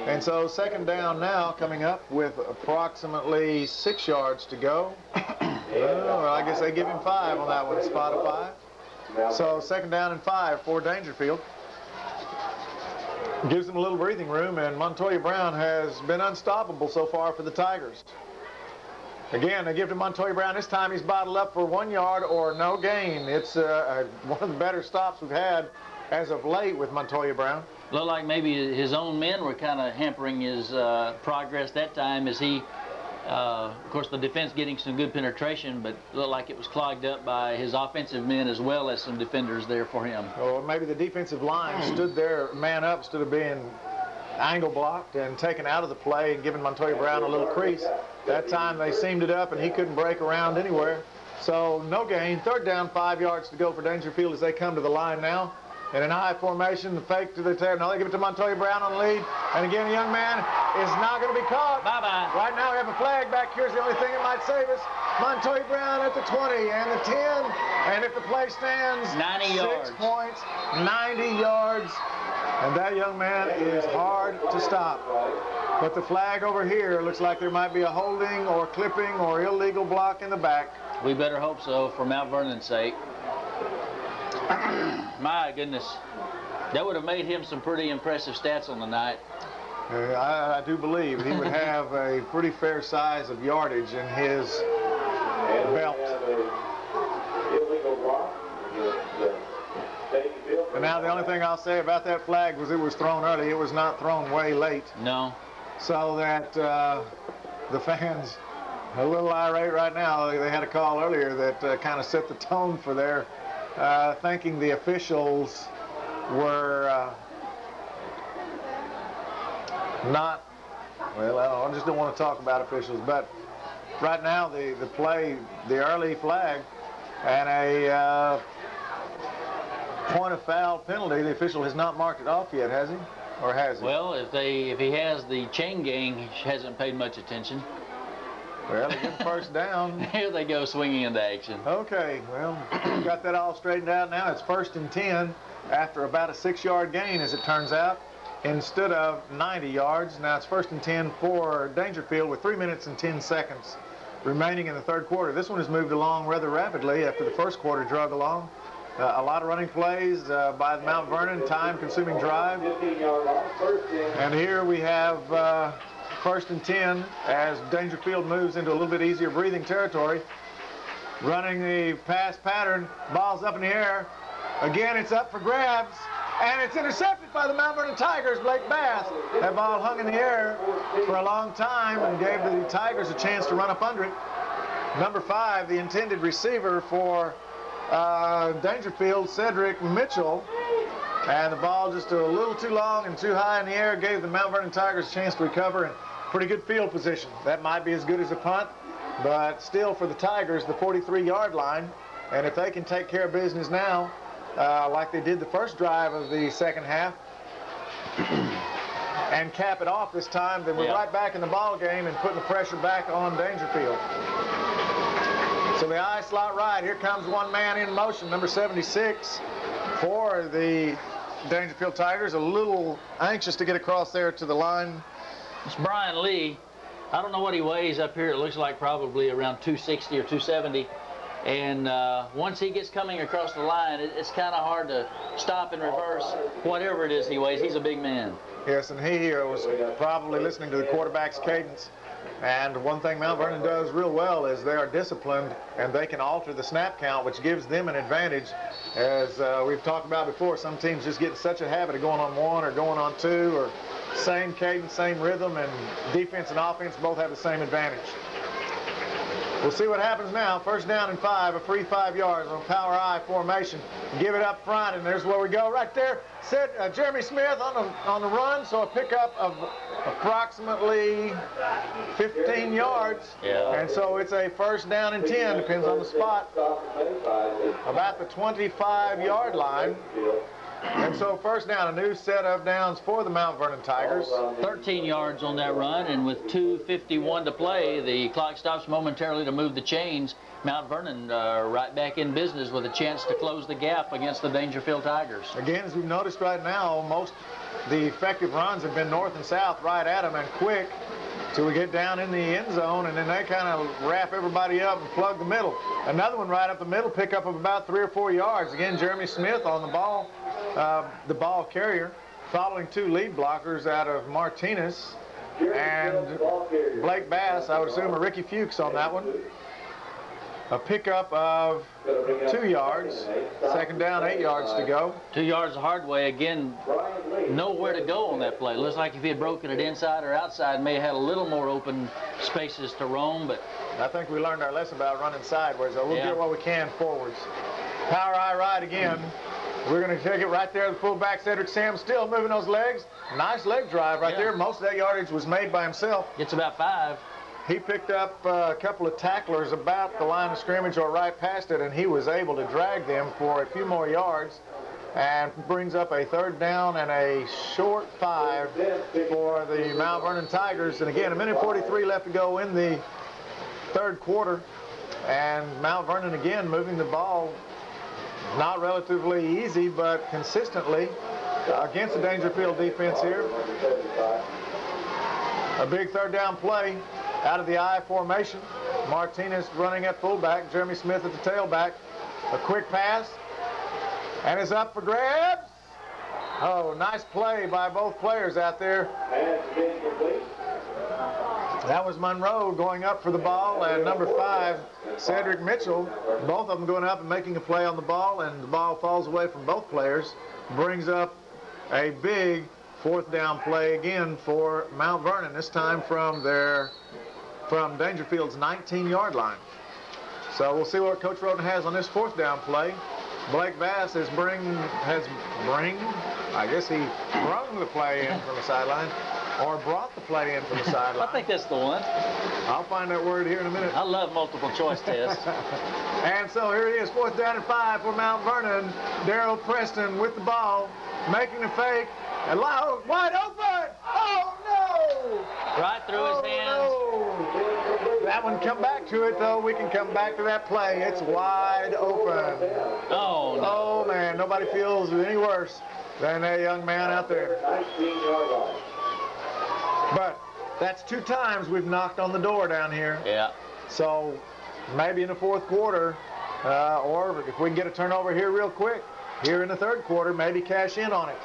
And so second down now coming up with approximately 6 yards to go. Well, I guess they give him 5 on that one, spot of 5. So second down and 5 for Daingerfield. Gives them a little breathing room, and Montoya Brown has been unstoppable so far for the Tigers. Again, they give to Montoya Brown. This time he's bottled up for 1 yard or no gain. It's one of the better stops we've had as of late with Montoya Brown. Looked like maybe his own men were kind of hampering his progress that time, as he, of course, the defense getting some good penetration, but looked like it was clogged up by his offensive men as well as some defenders there for him. Or maybe the defensive line stood there, man up, instead of being angle blocked and taken out of the play and giving Montoya Brown a little crease. That time they seamed it up and he couldn't break around anywhere. So no gain. Third down, 5 yards to go for Daingerfield as they come to the line now. And in high formation, the fake to the tail. Now they give it to Montoya Brown on the lead. And again, the young man is not going to be caught. Bye-bye. Right now we have a flag back. Here's the only thing that might save us. Montoya Brown at the 20 and the 10. And if the play stands, 90 yards. 6 points, 90 yards. And that young man is hard to stop. But the flag over here looks like there might be a holding or clipping or illegal block in the back. We better hope so for Mount Vernon's sake. My goodness, that would have made him some pretty impressive stats on the night. I do believe he would have a pretty fair size of yardage in his belt. And now the only thing I'll say about that flag was it was thrown early. It was not thrown way late. No. So that the fans, a little irate right now. They had a call earlier that kind of set the tone for their thinking the officials were not, well, I just don't want to talk about officials, but right now the play, the early flag and a point of foul penalty, the official has not marked it off yet, has he? Or has he? Well, if he has the chain gang, he hasn't paid much attention. Well, they get the first down. Here they go swinging into action. Okay, well, got that all straightened out now. It's 1st and 10 after about a 6-yard gain, as it turns out, instead of 90 yards. Now it's 1st and 10 for Daingerfield with 3 minutes and 10 seconds remaining in the third quarter. This one has moved along rather rapidly after the first quarter drug along. A lot of running plays by the Mount Vernon, time-consuming drive. And here we have 1st and 10 as Daingerfield moves into a little bit easier breathing territory. Running the pass pattern, ball's up in the air. Again, it's up for grabs, and it's intercepted by the Mount Vernon Tigers, Blake Bass. That ball hung in the air for a long time and gave the Tigers a chance to run up under it. Number 5, the intended receiver for Daingerfield, Cedric Mitchell, and the ball just a little too long and too high in the air gave the Mount Vernon Tigers a chance to recover and pretty good field position. That might be as good as a punt, but still for the Tigers, the 43-yard line, and if they can take care of business now, like they did the first drive of the second half, and cap it off this time, then we're right back in the ball game and putting the pressure back on Daingerfield. So the I slot right. Here comes one man in motion, number 76 for the Daingerfield Tigers. A little anxious to get across there to the line. It's Brian Lee. I don't know what he weighs up here. It looks like probably around 260 or 270. And once he gets coming across the line, it's kind of hard to stop and reverse whatever it is he weighs. He's a big man. Yes, and he was probably listening to the quarterback's cadence. And one thing Mount Vernon does real well is they are disciplined and they can alter the snap count, which gives them an advantage. As we've talked about before, some teams just get in such a habit of going on 1 or going on 2 or same cadence, same rhythm, and defense and offense both have the same advantage. We'll see what happens now. 1st down and 5, a free 5 yards on power I formation. Give it up front, and there's where we go right there. Jeremy Smith on the run, so a pickup of approximately 15 yards. Yeah. And so it's a first down and 10, depends on the spot, about the 25-yard line. And so first down, a new set of downs for the Mount Vernon Tigers. 13 yards on that run, and with 2:51 to play, the clock stops momentarily to move the chains. Mount Vernon right back in business with a chance to close the gap against the Daingerfield Tigers. Again, as we've noticed right now, most the effective runs have been north and south right at them and quick till we get down in the end zone, and then they kind of wrap everybody up and plug the middle. Another one right up the middle, pickup of about 3 or 4 yards. Again, Jeremy Smith on the ball carrier, following 2 lead blockers out of Martinez and Blake Bass, I would assume, or Ricky Fuchs on that one. A pickup of 2 yards, second down, 8 yards to go. 2 yards the hard way. Again, nowhere to go on that play. Looks like if he had broken it inside or outside, may have had a little more open spaces to roam, but I think we learned our lesson about running sideways, so we'll Yeah. get what we can forwards. Power eye right again. We're going to take it right there. The fullback, Cedric Sam, still moving those legs. Nice leg drive right Yeah. there. Most of that yardage was made by himself. gets about 5. He picked up a couple of tacklers about the line of scrimmage or right past it, and he was able to drag them for a few more yards and brings up a third down and a short 5 for the Mount Vernon Tigers. And again, 1:43 left to go in the third quarter, and Mount Vernon again moving the ball not relatively easy, but consistently against the Daingerfield defense here. A big third down play out of the I formation. Martinez running at fullback, Jeremy Smith at the tailback. A quick pass, and it's up for grabs. Oh, nice play by both players out there. That was Monroe going up for the ball, and number 5, Cedric Mitchell, both of them going up and making a play on the ball, and the ball falls away from both players. Brings up a big fourth down play again for Mount Vernon, this time from Daingerfield's 19-yard line. So we'll see what Coach Roden has on this fourth down play. Blake Bass I guess he brung the play in from the sideline, or brought the play in from the sideline. I think that's the one. I'll find that word here in a minute. I love multiple choice tests. And so here it is, fourth down and 5 for Mount Vernon. Daryl Preston with the ball, making a fake, and wide open! Oh no! Right through his hands. No. That one, come back to it though. We can come back to that play. It's wide open. Oh, no. Oh man, nobody feels any worse than that young man out there. But that's 2 times we've knocked on the door down here. Yeah. So maybe in the fourth quarter, or if we can get a turnover here real quick, here in the third quarter, maybe cash in on it.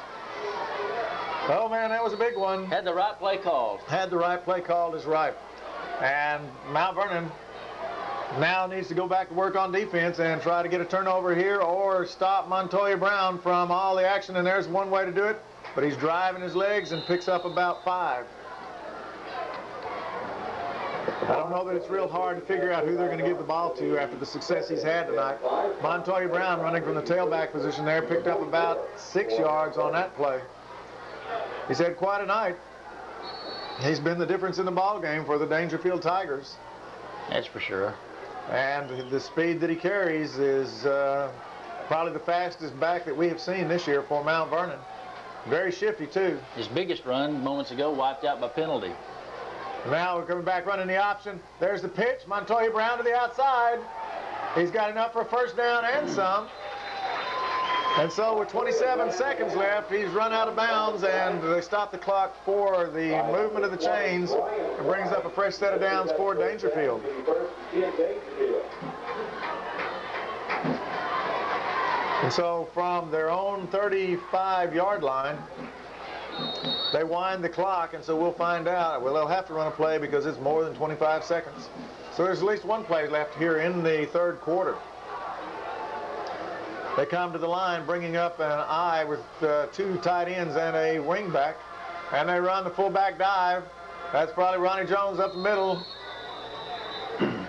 Oh man, that was a big one. Had the right play called. Had the right play called is right. And Mount Vernon now needs to go back to work on defense and try to get a turnover here or stop Montoya Brown from all the action. And there's one way to do it, but he's driving his legs and picks up about 5. I don't know that it's real hard to figure out who they're going to give the ball to after the success he's had tonight. Montoya Brown running from the tailback position there, picked up about 6 yards on that play. He's had quite a night. He's been the difference in the ball game for the Daingerfield Tigers. That's for sure. And the speed that he carries is probably the fastest back that we have seen this year for Mount Vernon. Very shifty too. His biggest run moments ago wiped out by penalty. Now we're coming back running the option. There's the pitch. Montoya Brown to the outside. He's got enough for a first down and some. And so with 27 seconds left, he's run out of bounds, and they stop the clock for the movement of the chains. It brings up a fresh set of downs for Daingerfield. And so from their own 35-yard line, they wind the clock, and so we'll find out. Well, they'll have to run a play because it's more than 25 seconds. So there's at least one play left here in the third quarter. They come to the line, bringing up an I with 2 tight ends and a wingback, and they run the fullback dive. That's probably Ronnie Jones up the middle.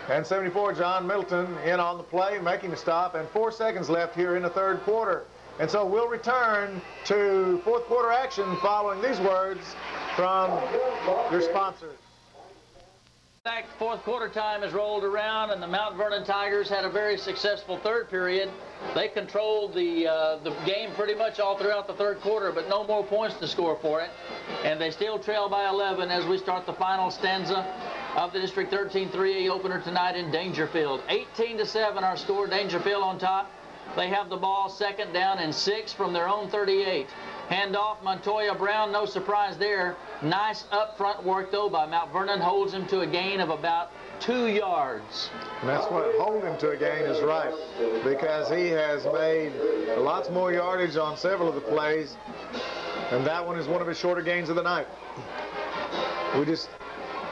And 74, John Middleton in on the play, making the stop, and 4 seconds left here in the third quarter. And so we'll return to fourth quarter action following these words from your sponsors. In fact, fourth quarter time has rolled around, and the Mount Vernon Tigers had a very successful third period. They controlled the game pretty much all throughout the third quarter, but no more points to score for it. And they still trail by 11 as we start the final stanza of the District 13 3A opener tonight in Daingerfield. 18-7 our score, Daingerfield on top. They have the ball, second down and 6 from their own 38. Handoff, Montoya Brown, no surprise there. Nice up front work, though, by Mount Vernon. Holds him to a gain of about 2 yards. And that's what hold him to a gain is right, because he has made lots more yardage on several of the plays, and that one is one of his shorter gains of the night. We just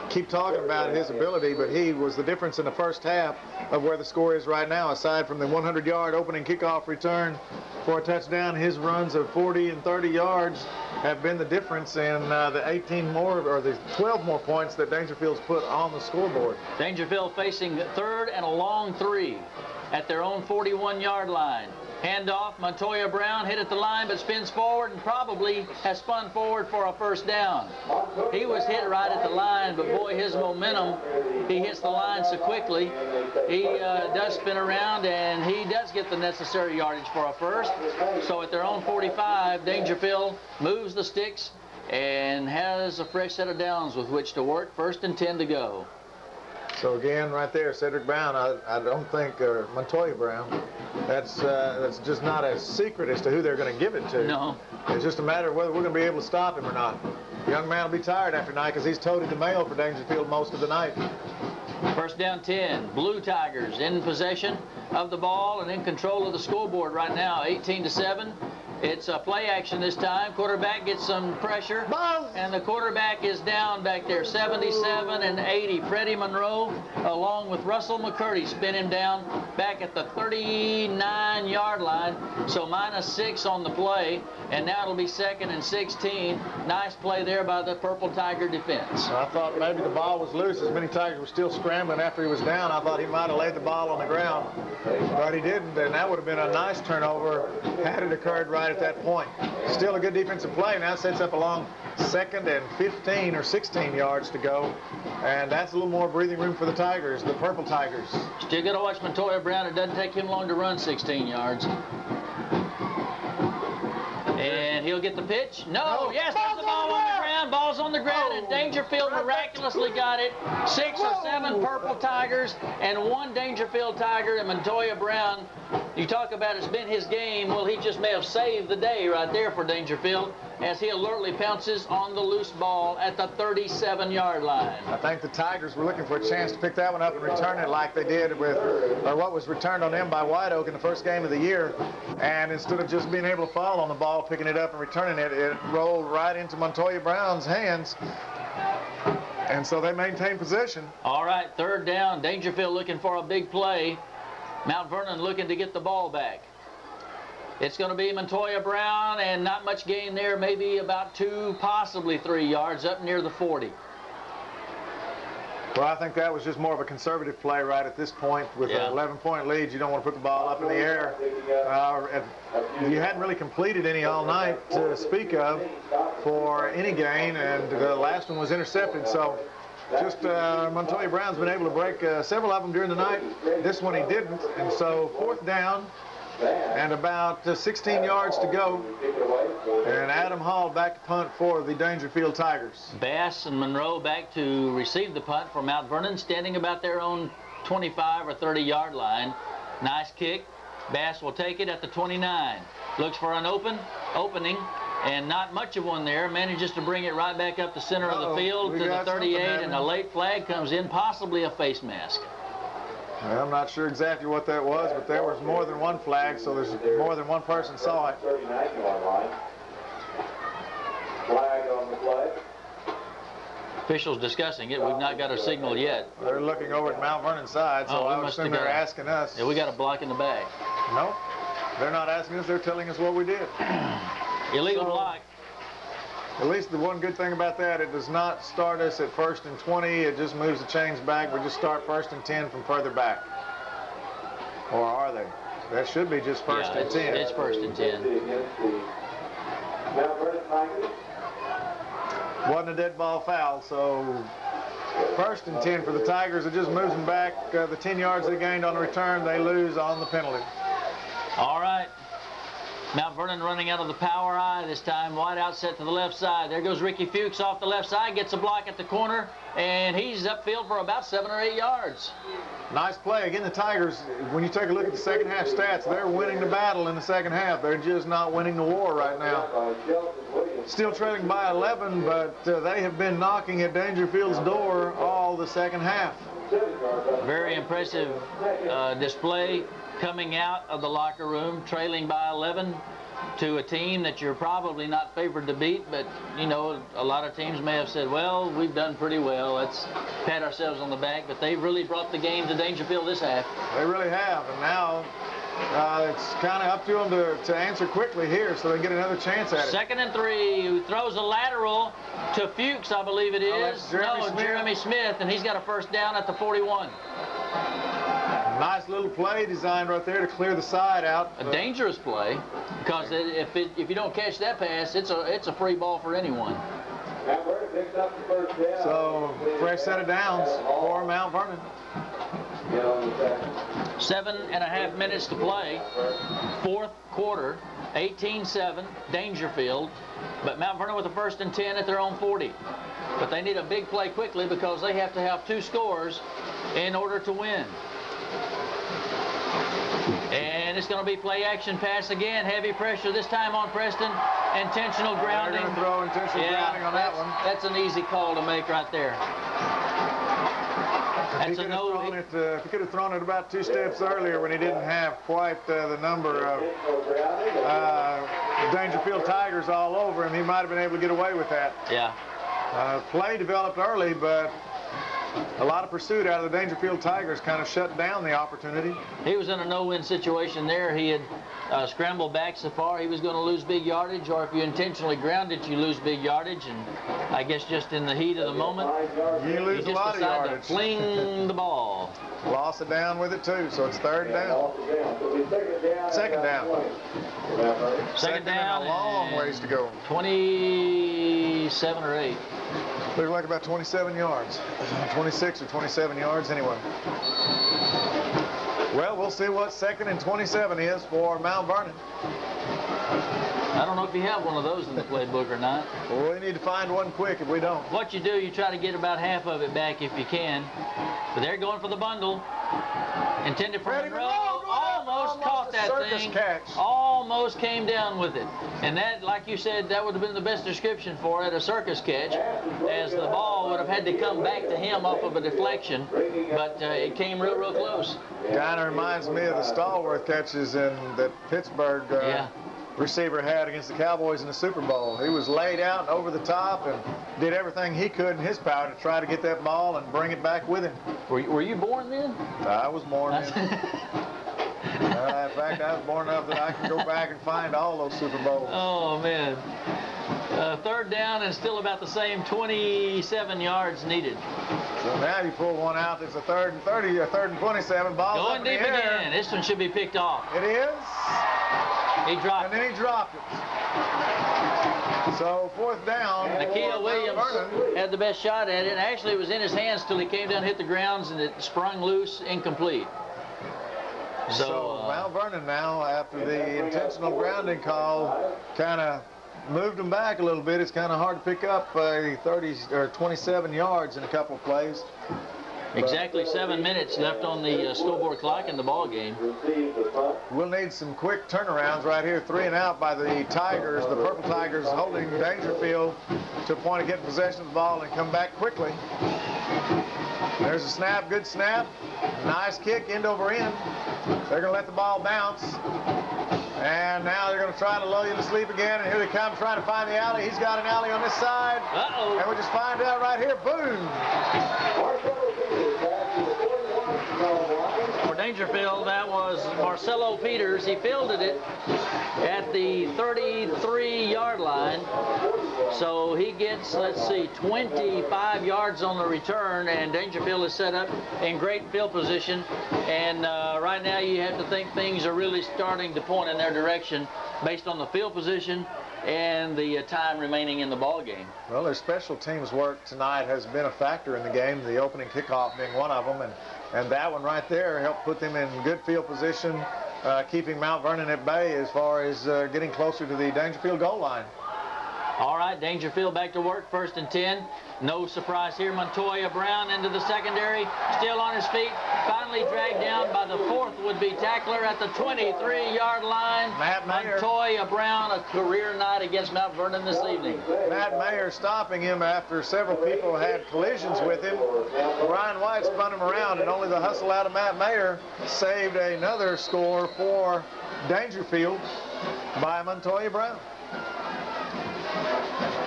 keep talking about his ability, but he was the difference in the first half of where the score is right now. Aside from the 100-yard opening kickoff return for a touchdown, his runs of 40 and 30 yards have been the difference in the 18 more or the 12 more points that Daingerfield's put on the scoreboard. Daingerfield facing third and a long 3 at their own 41-yard line. Handoff, Montoya Brown hit at the line but spins forward and probably has spun forward for a first down. He was hit right at the line, but boy, his momentum, he hits the line so quickly. He does spin around, and he does get the necessary yardage for a first. So at their own 45, Daingerfield moves the sticks and has a fresh set of downs with which to work. 1st and 10 to go. So again, right there, Cedric Brown, I don't think, or Montoya Brown, that's just not a secret as to who they're going to give it to. No. It's just a matter of whether we're going to be able to stop him or not. The young man will be tired after night because he's toted the mail for Daingerfield most of the night. 1st down 10. Blue Tigers in possession of the ball and in control of the scoreboard right now, 18-7. It's a play action this time. Quarterback gets some pressure, and the quarterback is down back there, 77 and 80. Freddie Monroe, along with Russell McCurdy, spin him down back at the 39-yard line. So -6 on the play, and now it'll be 2nd and 16. Nice play there by the Purple Tiger defense. I thought maybe the ball was loose. As many Tigers were still scrambling after he was down, I thought he might have laid the ball on the ground, but he didn't, and that would have been a nice turnover had it occurred right at that point. Still a good defensive play. Now sets up a long 2nd and 15 or 16 yards to go, and that's a little more breathing room for the Tigers, the Purple Tigers. Still got to watch Montoya Brown. It doesn't take him long to run 16 yards. And he'll get the pitch. No, yes, there's the ball on the ground. Ball's on the ground, and Daingerfield miraculously got it. 6 or 7 Purple Tigers and 1 Daingerfield Tiger, and Montoya Brown. You talk about it's been his game. Well, he just may have saved the day right there for Daingerfield as he alertly pounces on the loose ball at the 37-yard line. I think the Tigers were looking for a chance to pick that one up and return it like they did with, or what was returned on them by White Oak in the first game of the year. And instead of just being able to fall on the ball, picking it up and returning it, it rolled right into Montoya Brown's hands. And so they maintained possession. All right, 3rd down. Daingerfield looking for a big play. Mount Vernon looking to get the ball back. It's going to be Montoya Brown, and not much gain there, maybe about 2, possibly 3 yards up near the 40. Well, I think that was just more of a conservative play right at this point. With an 11-point lead, you don't want to put the ball up in the air. You hadn't really completed any all night to speak of for any gain, and the last one was intercepted. So just Montoya Brown's been able to break several of them during the night. This one he didn't, and so 4th down and about 16 yards to go, and Adam Hall back to punt for the Daingerfield Tigers. Bass and Monroe back to receive the punt for Mount Vernon, standing about their own 25 or 30-yard line. Nice kick. Bass will take it at the 29. Looks for an opening, and not much of one there. Manages to bring it right back up the center of the field to the 38, and a late flag comes in, possibly a face mask. Well, I'm not sure exactly what that was, but there was more than one flag, so there's more than one person saw it. 39-yard line. Flag on the play. Officials discussing it. We've not got a signal yet. They're looking over at Mount Vernon's side, so I would assume they're asking us. Yeah, we got a block in the bag. No, they're not asking us. They're telling us what we did. Illegal block. At least the one good thing about that, it does not start us at 1st and 20. It just moves the chains back. We just start 1st and 10 from further back. Or are they? That should be just first and 10. It's first and 10. Against the Mount Vernon Tigers. Wasn't a dead ball foul, so first and 10 for the Tigers. It just moves them back. The 10 yards they gained on the return, they lose on the penalty. All right. Mount Vernon running out of the power eye this time. Wide out set to the left side. There goes Ricky Fuchs off the left side. Gets a block at the corner, and he's upfield for about 7 or 8 yards. Nice play. Again, the Tigers, when you take a look at the second half stats, they're winning the battle in the second half. They're just not winning the war right now. Still trailing by 11, but they have been knocking at Daingerfield's door all the second half. Very impressive display coming out of the locker room, trailing by 11 to a team that you're probably not favored to beat, but you know, a lot of teams may have said, well, we've done pretty well, let's pat ourselves on the back, but they've really brought the game to Daingerfield this half. They really have, and now it's kind of up to them to answer quickly here so they get another chance at it. 2nd and 3, who throws a lateral to Fuchs, I believe it is. Jeremy Smith, and he's got a first down at the 41. Nice little play designed right there to clear the side out. A dangerous play, because if you don't catch that pass, it's a free ball for anyone. So fresh set of downs for Mount Vernon. 7.5 minutes to play, 4th quarter, 18-7, Daingerfield, but Mount Vernon with a first and 10 at their own 40. But they need a big play quickly because they have to have 2 scores in order to win. And it's going to be play action pass again, heavy pressure this time on Preston, intentional grounding. They're going to throw intentional grounding on that one. That's an easy call to make right there. If he could have thrown it about 2 steps earlier when he didn't have quite the number of Daingerfield Tigers all over him, he might have been able to get away with that. Yeah. Play developed early, but a lot of pursuit out of the Daingerfield Tigers kind of shut down the opportunity. He was in a no-win situation there. He had scrambled back so far he was going to lose big yardage, or if you intentionally ground it, you lose big yardage, and I guess just in the heat of the moment, you lose a lot of yardage. To fling the ball. Lost it down with it too, so it's 3rd down. Second down. Second down, a long ways to go. 27 or 8. Looks like about 27 yards. 26 or 27 yards anyway. Well, we'll see what 2nd and 27 is for Mount Vernon. I don't know if you have one of those in the playbook or not. Well, we need to find one quick if we don't. What you do, you try to get about half of it back if you can. But they're going for the bundle. Intended for Monroe. Almost caught that thing. Catch. Almost came down with it. And that, like you said, that would have been the best description for it, a circus catch, as the ball would have had to come back to him off of a deflection. But it came real, real close. Kind of reminds me of the Stallworth catches that Pittsburgh receiver had against the Cowboys in the Super Bowl. He was laid out and over the top and did everything he could in his power to try to get that ball and bring it back with him. Were you born then? I was born then. In fact, I was born enough that I can go back and find all those Super Bowls. Oh, man. 3rd down and still about the same 27 yards needed. So now you pull one out. It's a 3rd and 30, a 3rd and 27. Ball going deep again. This one should be picked off. It is. He dropped it. And then he dropped it. So 4th down. Nikhil Williams had the best shot at it. Actually, it was in his hands till he came down, hit the grounds, and it sprung loose, incomplete. So Mount Vernon now, after the intentional grounding call, kind of moved them back a little bit. It's kind of hard to pick up 30 or 27 yards in a couple of plays. Exactly 7 minutes left on the scoreboard clock in the ball game. We'll need some quick turnarounds right here. 3 and out by the Tigers, the Purple Tigers, holding Daingerfield to a point of getting possession of the ball and come back quickly. There's a snap, good snap. Nice kick, end over end. They're going to let the ball bounce. And now they're going to try to lull you to sleep again. And here they come trying to find the alley. He's got an alley on this side. Uh-oh. And we'll just find out right here. Boom. For Daingerfield, that was Marcelo Peters. He fielded it at the 33-yard line. So he gets, let's see, 25 yards on the return, and Daingerfield is set up in great field position. And right now you have to think things are really starting to point in their direction based on the field position and the time remaining in the ball game. Well, their special teams work tonight has been a factor in the game, the opening kickoff being one of them, and that one right there helped put them in good field position, keeping Mount Vernon at bay as far as getting closer to the Daingerfield goal line. All right, Daingerfield back to work, 1st and 10. No surprise here. Montoya Brown into the secondary, still on his feet. Finally dragged down by the 4th would-be tackler at the 23-yard line. Matt Mayer. Montoya Brown, a career night against Mount Vernon this evening. Matt Mayer stopping him after several people had collisions with him. Brian White spun him around, and only the hustle out of Matt Mayer saved another score for Daingerfield by Montoya Brown.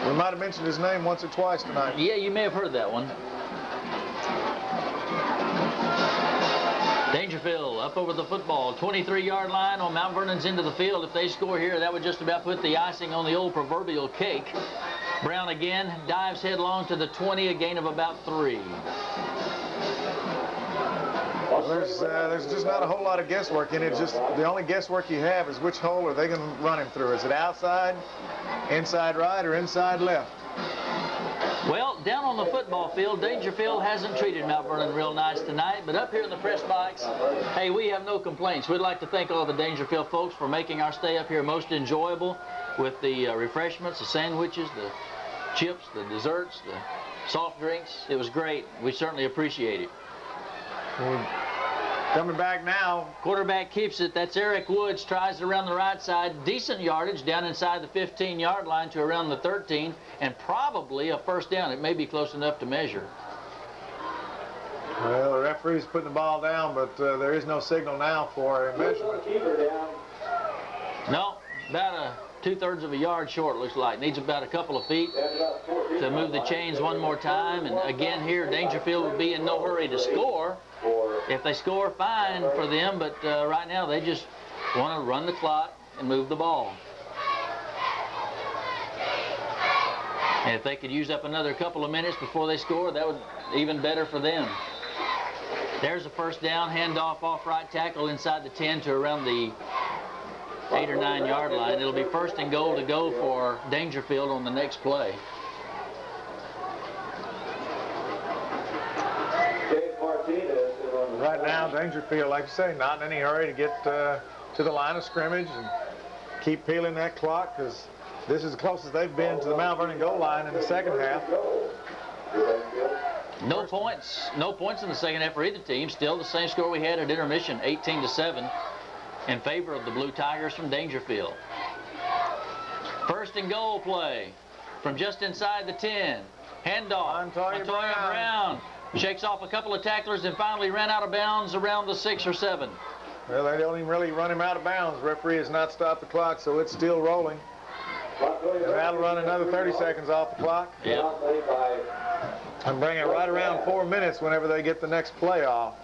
We might have mentioned his name once or twice tonight. Yeah, you may have heard that one. Daingerfield up over the football, 23-yard line on Mount Vernon's end of the field. If they score here, that would just about put the icing on the old proverbial cake. Brown again dives headlong to the 20, a gain of about 3. There's just not a whole lot of guesswork in it. Just the only guesswork you have is which hole are they going to run him through. Is it outside, inside right, or inside left? Well, down on the football field, Daingerfield hasn't treated Mount Vernon real nice tonight, but up here in the press box, hey, we have no complaints. We'd like to thank all the Daingerfield folks for making our stay up here most enjoyable with the refreshments, the sandwiches, the chips, the desserts, the soft drinks. It was great. We certainly appreciate it. Coming back now. Quarterback keeps it. That's Eric Woods. Tries it around the right side. Decent yardage down inside the 15-yard line to around the 13, and probably a first down. It may be close enough to measure. Well, the referee's putting the ball down, but there is no signal now for a measurement. No, about 2/3 of a yard short, looks like. Needs about a couple of feet to move the chains one more time. And again here, Daingerfield would be in no hurry to score. If they score, fine for them, but right now they just want to run the clock and move the ball. And if they could use up another couple of minutes before they score, that would even better for them. There's a first down, handoff off right tackle inside the 10 to around the 8 or 9 yard line. It'll be 1st and goal to go for Daingerfield on the next play. Right now, Daingerfield, like you say, not in any hurry to get to the line of scrimmage and keep peeling that clock, because this is as close as they've been to the Mount Vernon goal line in the second half. No points in the second half for either team. Still the same score we had at intermission, 18-7 in favor of the Blue Tigers from Daingerfield. 1st and goal play from just inside the 10. Handoff. Montoya Brown shakes off a couple of tacklers and finally ran out of bounds around the 6 or 7. Well, they don't even really run him out of bounds. The referee has not stopped the clock, so it's still rolling. And that'll run another 30 seconds off the clock. Yeah. And bring it right around 4 minutes whenever they get the next play off.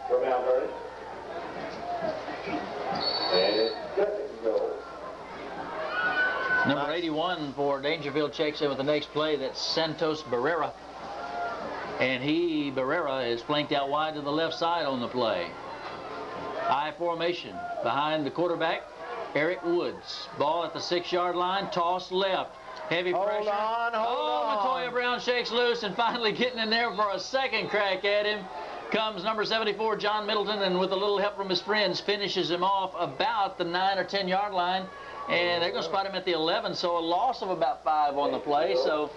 Number 81 for Daingerfield checks in with the next play. That's Santos Barrera. And Barrera, is flanked out wide to the left side on the play. I formation behind the quarterback, Eric Woods. Ball at the 6-yard line, toss left. Heavy pressure. Hold on. Montoya Brown shakes loose, and finally getting in there for a second crack at him comes number 74, John Middleton, and with a little help from his friends, finishes him off about the 9 or 10 yard line. And they're going to spot him at the 11, so a loss of about 5 on the play. So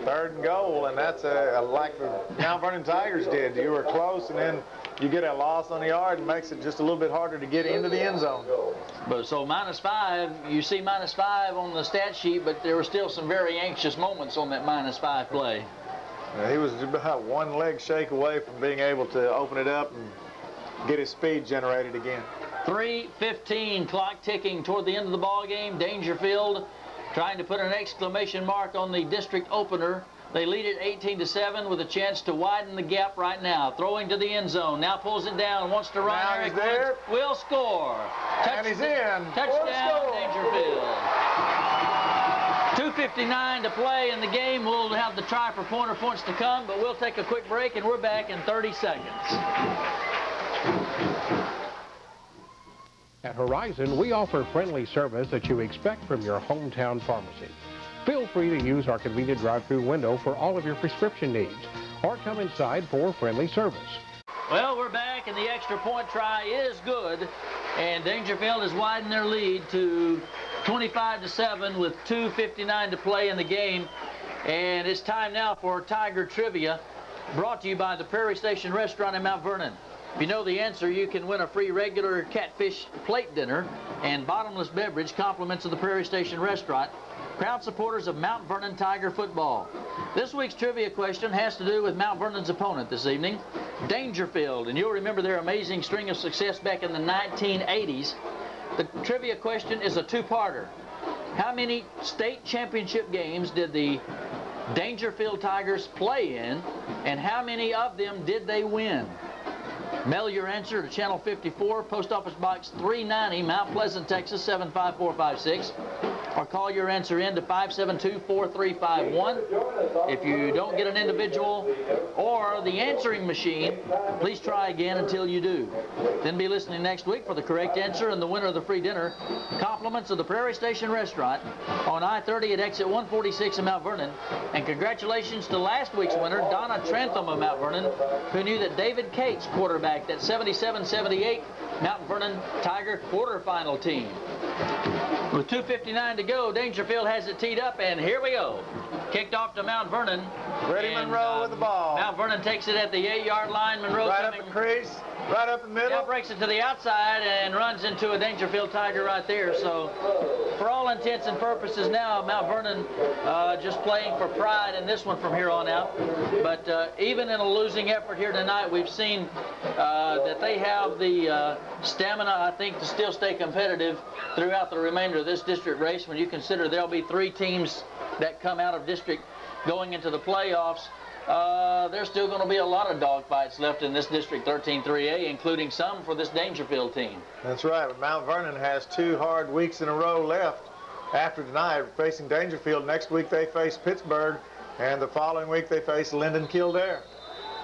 3rd and goal, and that's like the Mount Vernon Tigers did. You were close, and then you get a loss on the yard, and makes it just a little bit harder to get into the end zone. But so -5, you see -5 on the stat sheet, but there were still some very anxious moments on that -5 play. He was about one leg shake away from being able to open it up and get his speed generated again. 3:15, clock ticking toward the end of the ball game. Daingerfield trying to put an exclamation mark on the district opener They lead it 18-7 with a chance to widen the gap right now. Throwing to the end zone. Now pulls it down. Wants to run. Now Eric he's there. will score. And he's in. Touchdown, Daingerfield. 2:59 to play in the game. We'll have the try for pointer points to come, but we'll take a quick break, and we're back in 30 seconds. At Horizon, we offer friendly service that you expect from your hometown pharmacy. Feel free to use our convenient drive-through window for all of your prescription needs, or come inside for friendly service. Well, we're back, and the extra point try is good, and Daingerfield has widened their lead to 25-7 with 2:59 to play in the game. And it's time now for Tiger Trivia, brought to you by the Prairie Station Restaurant in Mount Vernon. If you know the answer, you can win a free regular catfish plate dinner and bottomless beverage compliments of the Prairie Station Restaurant. Proud supporters of Mount Vernon Tiger football. This week's trivia question has to do with Mount Vernon's opponent this evening, Daingerfield. And you'll remember their amazing string of success back in the 1980s. The trivia question is a two-parter. How many state championship games did the Daingerfield Tigers play in, and how many of them did they win? Mail your answer to Channel 54, Post Office Box 390, Mount Pleasant, Texas 75456, or call your answer in to 572-4351. If you don't get an individual or the answering machine, please try again until you do. Then be listening next week for the correct answer and the winner of the free dinner. Compliments of the Prairie Station Restaurant on I-30 at exit 146 in Mount Vernon. And congratulations to last week's winner, Donna Trantham of Mount Vernon, who knew that David Cates quarterbacked that 77-78 Mount Vernon Tiger quarterfinal team. With 2:59 to go, Daingerfield has it teed up, and here we go. Kicked off to Mount Vernon. Ready, Monroe with the ball. Mount Vernon takes it at the 8-yard line. Monroe Right coming, up the crease, right up the middle. now breaks it to the outside and runs into a Daingerfield Tiger right there. So, for all intents and purposes now, Mount Vernon just playing for pride in this one from here on out. But even in a losing effort here tonight, we've seen that they have the stamina, I think, to still stay competitive throughout the remainder of this district race. When you consider there'll be 3 teams that come out of district going into the playoffs, there's still going to be a lot of dogfights left in this District 13 3A, including some for this Daingerfield team. That's right. But Mount Vernon has 2 hard weeks in a row left after tonight, facing Daingerfield. Next week they face Pittsburgh, and the following week they face Linden Kildare.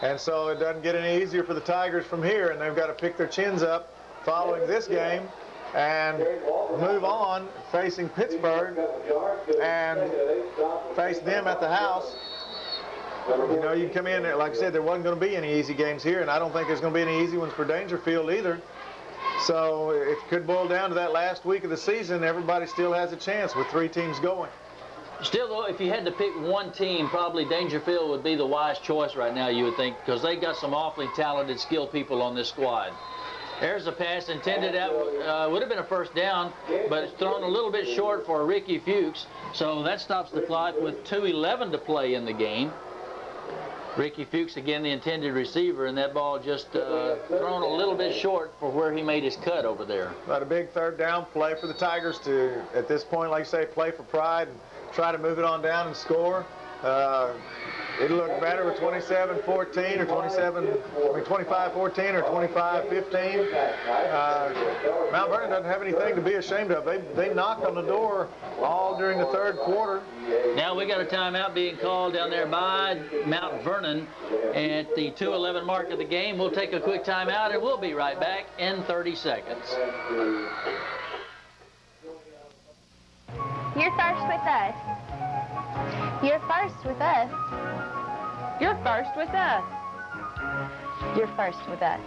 And so it doesn't get any easier for the Tigers from here, and they've got to pick their chins up following this game and move on, facing Pittsburgh, and face them at the house. You know, you can come in there, like I said, there wasn't going to be any easy games here, and I don't think there's going to be any easy ones for Daingerfield either. So it could boil down to that last week of the season. Everybody still has a chance with 3 teams going. Still, though, if you had to pick one team, probably Daingerfield would be the wise choice right now, you would think, because they got some awfully talented, skilled people on this squad. There's a pass intended at, would have been a first down, but it's thrown a little bit short for Ricky Fuchs. So that stops the clock with 2:11 to play in the game. Ricky Fuchs, again, the intended receiver, and that ball just thrown a little bit short for where he made his cut over there. But a big 3rd down play for the Tigers to, at this point, like you say, play for pride and try to move it on down and score. It'll look better with 27-14 or 25-14 or 25-15. Mount Vernon doesn't have anything to be ashamed of. They knocked on the door all during the 3rd quarter. Now we got a timeout being called down there by Mount Vernon at the 2:11 mark of the game. We'll take a quick timeout, and we'll be right back in 30 seconds. You're first with us. You're first with us. You're first with us. You're first with us.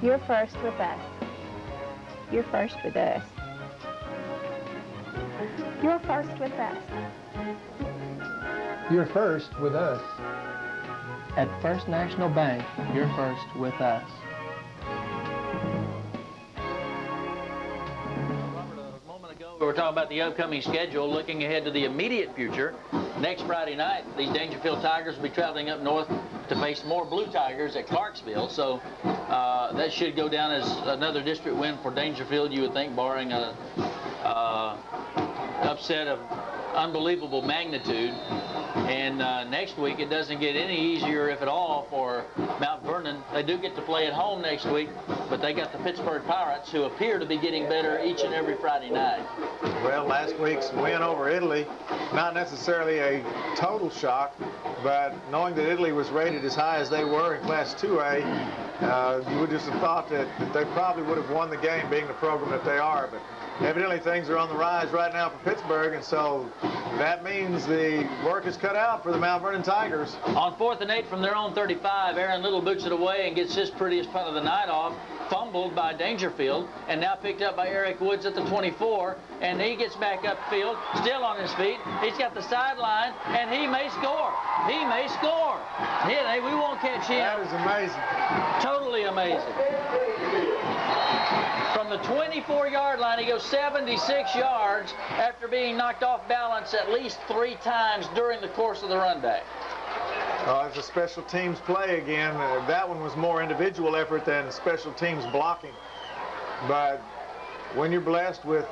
You're first with us. You're first with us. You're first with us. You're first with us. At First National Bank, you're first with us. We were talking about the upcoming schedule, looking ahead to the immediate future. Next Friday night, these Daingerfield Tigers will be traveling up north to face more Blue Tigers at Clarksville. So that should go down as another district win for Daingerfield, you would think, barring a upset of unbelievable magnitude. And next week, it doesn't get any easier, if at all, for Mount Vernon. They do get to play at home next week, but they got the Pittsburgh Pirates, who appear to be getting better each and every Friday night. Well, last week's win over Italy, not necessarily a total shock, but knowing that Italy was rated as high as they were in Class 2A, you would just have thought that they probably would have won the game, being the program that they are. But evidently things are on the rise right now for Pittsburgh, and so that means the work is cut out for the Mount Vernon Tigers. On 4th and 8 from their own 35, Aaron Little boots it away and gets his prettiest punt of the night off, fumbled by Daingerfield, and now picked up by Eric Woods at the 24, and he gets back upfield, still on his feet. He's got the sideline, and he may score. He may score. We won't catch him. That is amazing. Totally amazing. From the 24-yard line, he goes 76 yards after being knocked off balance at least 3 times during the course of the run back. It's a special teams play again. That one was more individual effort than special teams blocking. But when you're blessed with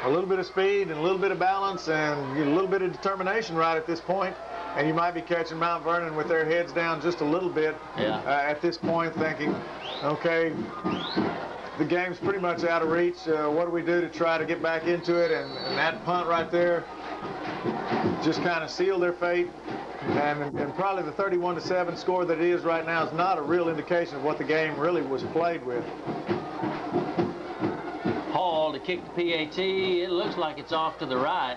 a little bit of speed and a little bit of balance and a little bit of determination right at this point, and you might be catching Mount Vernon with their heads down just a little bit at this point, thinking, okay, the game's pretty much out of reach. What do we do to try to get back into it? And that punt right there just kind of sealed their fate. And probably the 31-7 score that it is right now is not a real indication of what the game really was played with. Hall to kick the PAT. It looks like it's off to the right.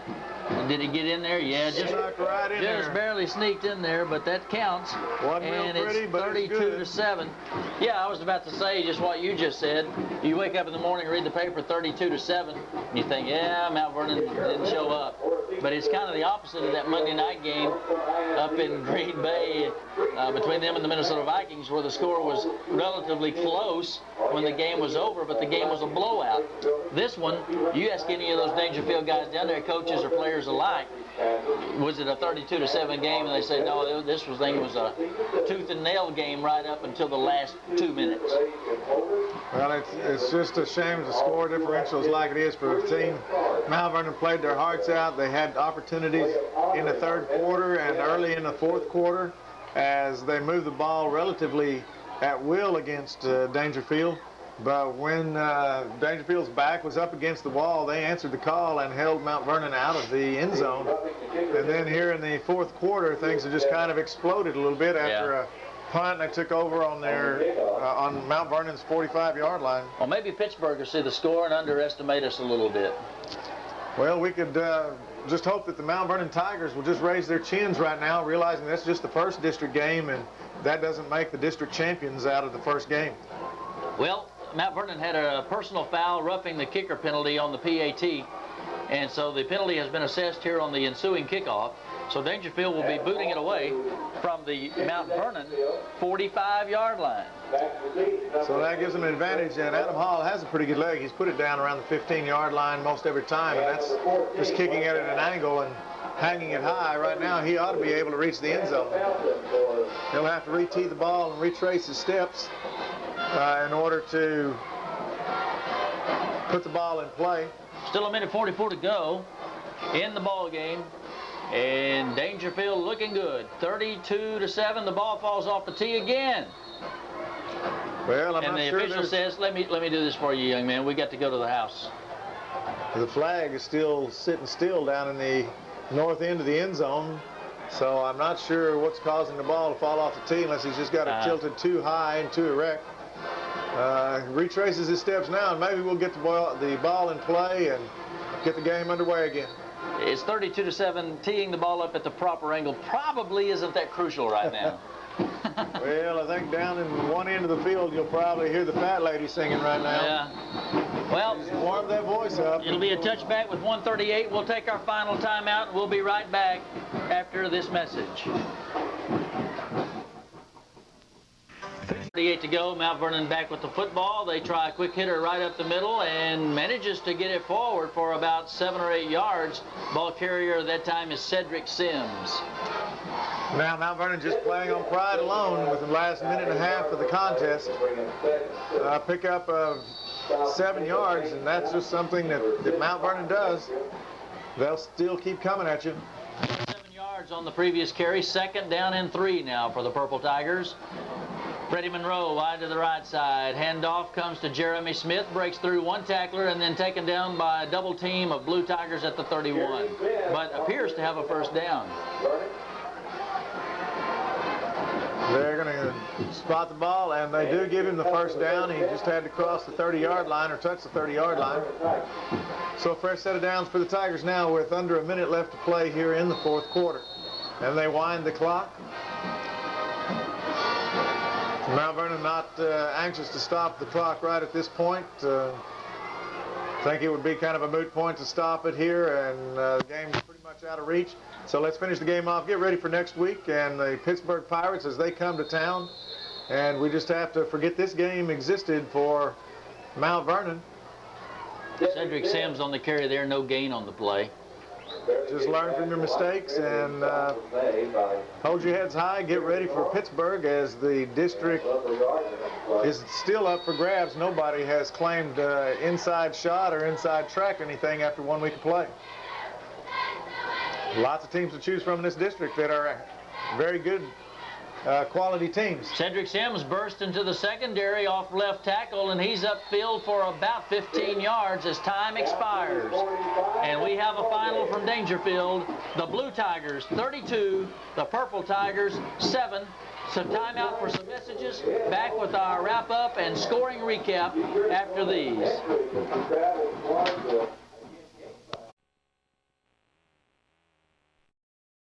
Did he get in there? Yeah, just right in there. Barely sneaked in there, but that counts. Wasn't and real pretty, it's but 32-7. Yeah, I was about to say just what you just said. You wake up in the morning, read the paper, 32-7, and you think, yeah, Mount Vernon didn't show up. But it's kind of the opposite of that Monday night game up in Green Bay between them and the Minnesota Vikings, where the score was relatively close when the game was over, but the game was a blowout. This one, you ask any of those Daingerfield guys down there, coaches or players alike, was it a 32-7 game? And they say, no, this thing was a tooth and nail game right up until the last 2 minutes. Well, it's just a shame the score differential is like it is for a team. Mount Vernon played their hearts out. They had opportunities in the third quarter and early in the fourth quarter as they moved the ball relatively at will against Daingerfield. But when Daingerfield's back was up against the wall, they answered the call and held Mount Vernon out of the end zone. And then here in the fourth quarter, things have just kind of exploded a little bit after a punt. They took over on their on Mount Vernon's 45-yard line. Well, maybe Pittsburgh will see the score and underestimate us a little bit. Well, we could just hope that the Mount Vernon Tigers will just raise their chins right now, realizing that's just the first district game, and that doesn't make the district champions out of the first game. Well, Mount Vernon had a personal foul, roughing the kicker penalty on the PAT, and so the penalty has been assessed here on the ensuing kickoff. So Daingerfield will be booting it away from the Mount Vernon 45-yard line. So that gives them an advantage, and Adam Hall has a pretty good leg. He's put it down around the 15-yard line most every time, and that's just kicking it at an angle and hanging it high. Right now, he ought to be able to reach the end zone. He'll have to re-tee the ball and retrace his steps in order to put the ball in play. Still a minute 44 to go in the ball game, and Daingerfield looking good. 32-7. The ball falls off the tee again. Well, I'm and not the sure official says, "Let me do this for you, young man. We got to go to the house." The flag is still sitting still down in the north end of the end zone. So I'm not sure what's causing the ball to fall off the tee, unless he's just got it tilted too high and too erect. Retraces his steps now, and maybe we'll get the ball in play and get the game underway again. It's 32-7. Teeing the ball up at the proper angle probably isn't that crucial right now. Well, I think down in one end of the field, you'll probably hear the fat lady singing right now. Yeah. Well, just warm that voice up. It'll be a touchback with 1:38. We'll take our final timeout, and we'll be right back after this message. 38 to go. Mount Vernon back with the football. They try a quick hitter right up the middle and manages to get it forward for about 7 or 8 yards. Ball carrier that time is Cedric Sims. Now Mount Vernon just playing on pride alone with the last minute and a half of the contest. Pick up 7 yards, and that's just something that Mount Vernon does. They'll still keep coming at you. 7 yards yards on the previous carry. 2nd down and 3 now for the Purple Tigers. Freddie Monroe wide to the right side. Handoff comes to Jeremy Smith. Breaks through one tackler and then taken down by a double team of Blue Tigers at the 31. But appears to have a 1st down. They're going to spot the ball, and they do give him the 1st down. He just had to cross the 30-yard line or touch the 30-yard line. So a fresh set of downs for the Tigers now with under a minute left to play here in the 4th quarter. And they wind the clock. Mount Vernon not anxious to stop the clock right at this point. I think it would be kind of a moot point to stop it here, and the game's pretty much out of reach. So let's finish the game off, get ready for next week, and the Pittsburgh Pirates as they come to town. And we just have to forget this game existed for Mount Vernon. Cedric Sims on the carry there, no gain on the play. Just learn from your mistakes and hold your heads high. Get ready for Pittsburgh as the district is still up for grabs. Nobody has claimed inside shot or inside track or anything after 1 week of play. Lots of teams to choose from in this district that are very good quality teams. Cedric Sims burst into the secondary off left tackle, and he's upfield for about 15 yards as time expires. And we have a final from Daingerfield. The Blue Tigers 32, the Purple Tigers 7. Some time out for some messages. Back with our wrap-up and scoring recap after these.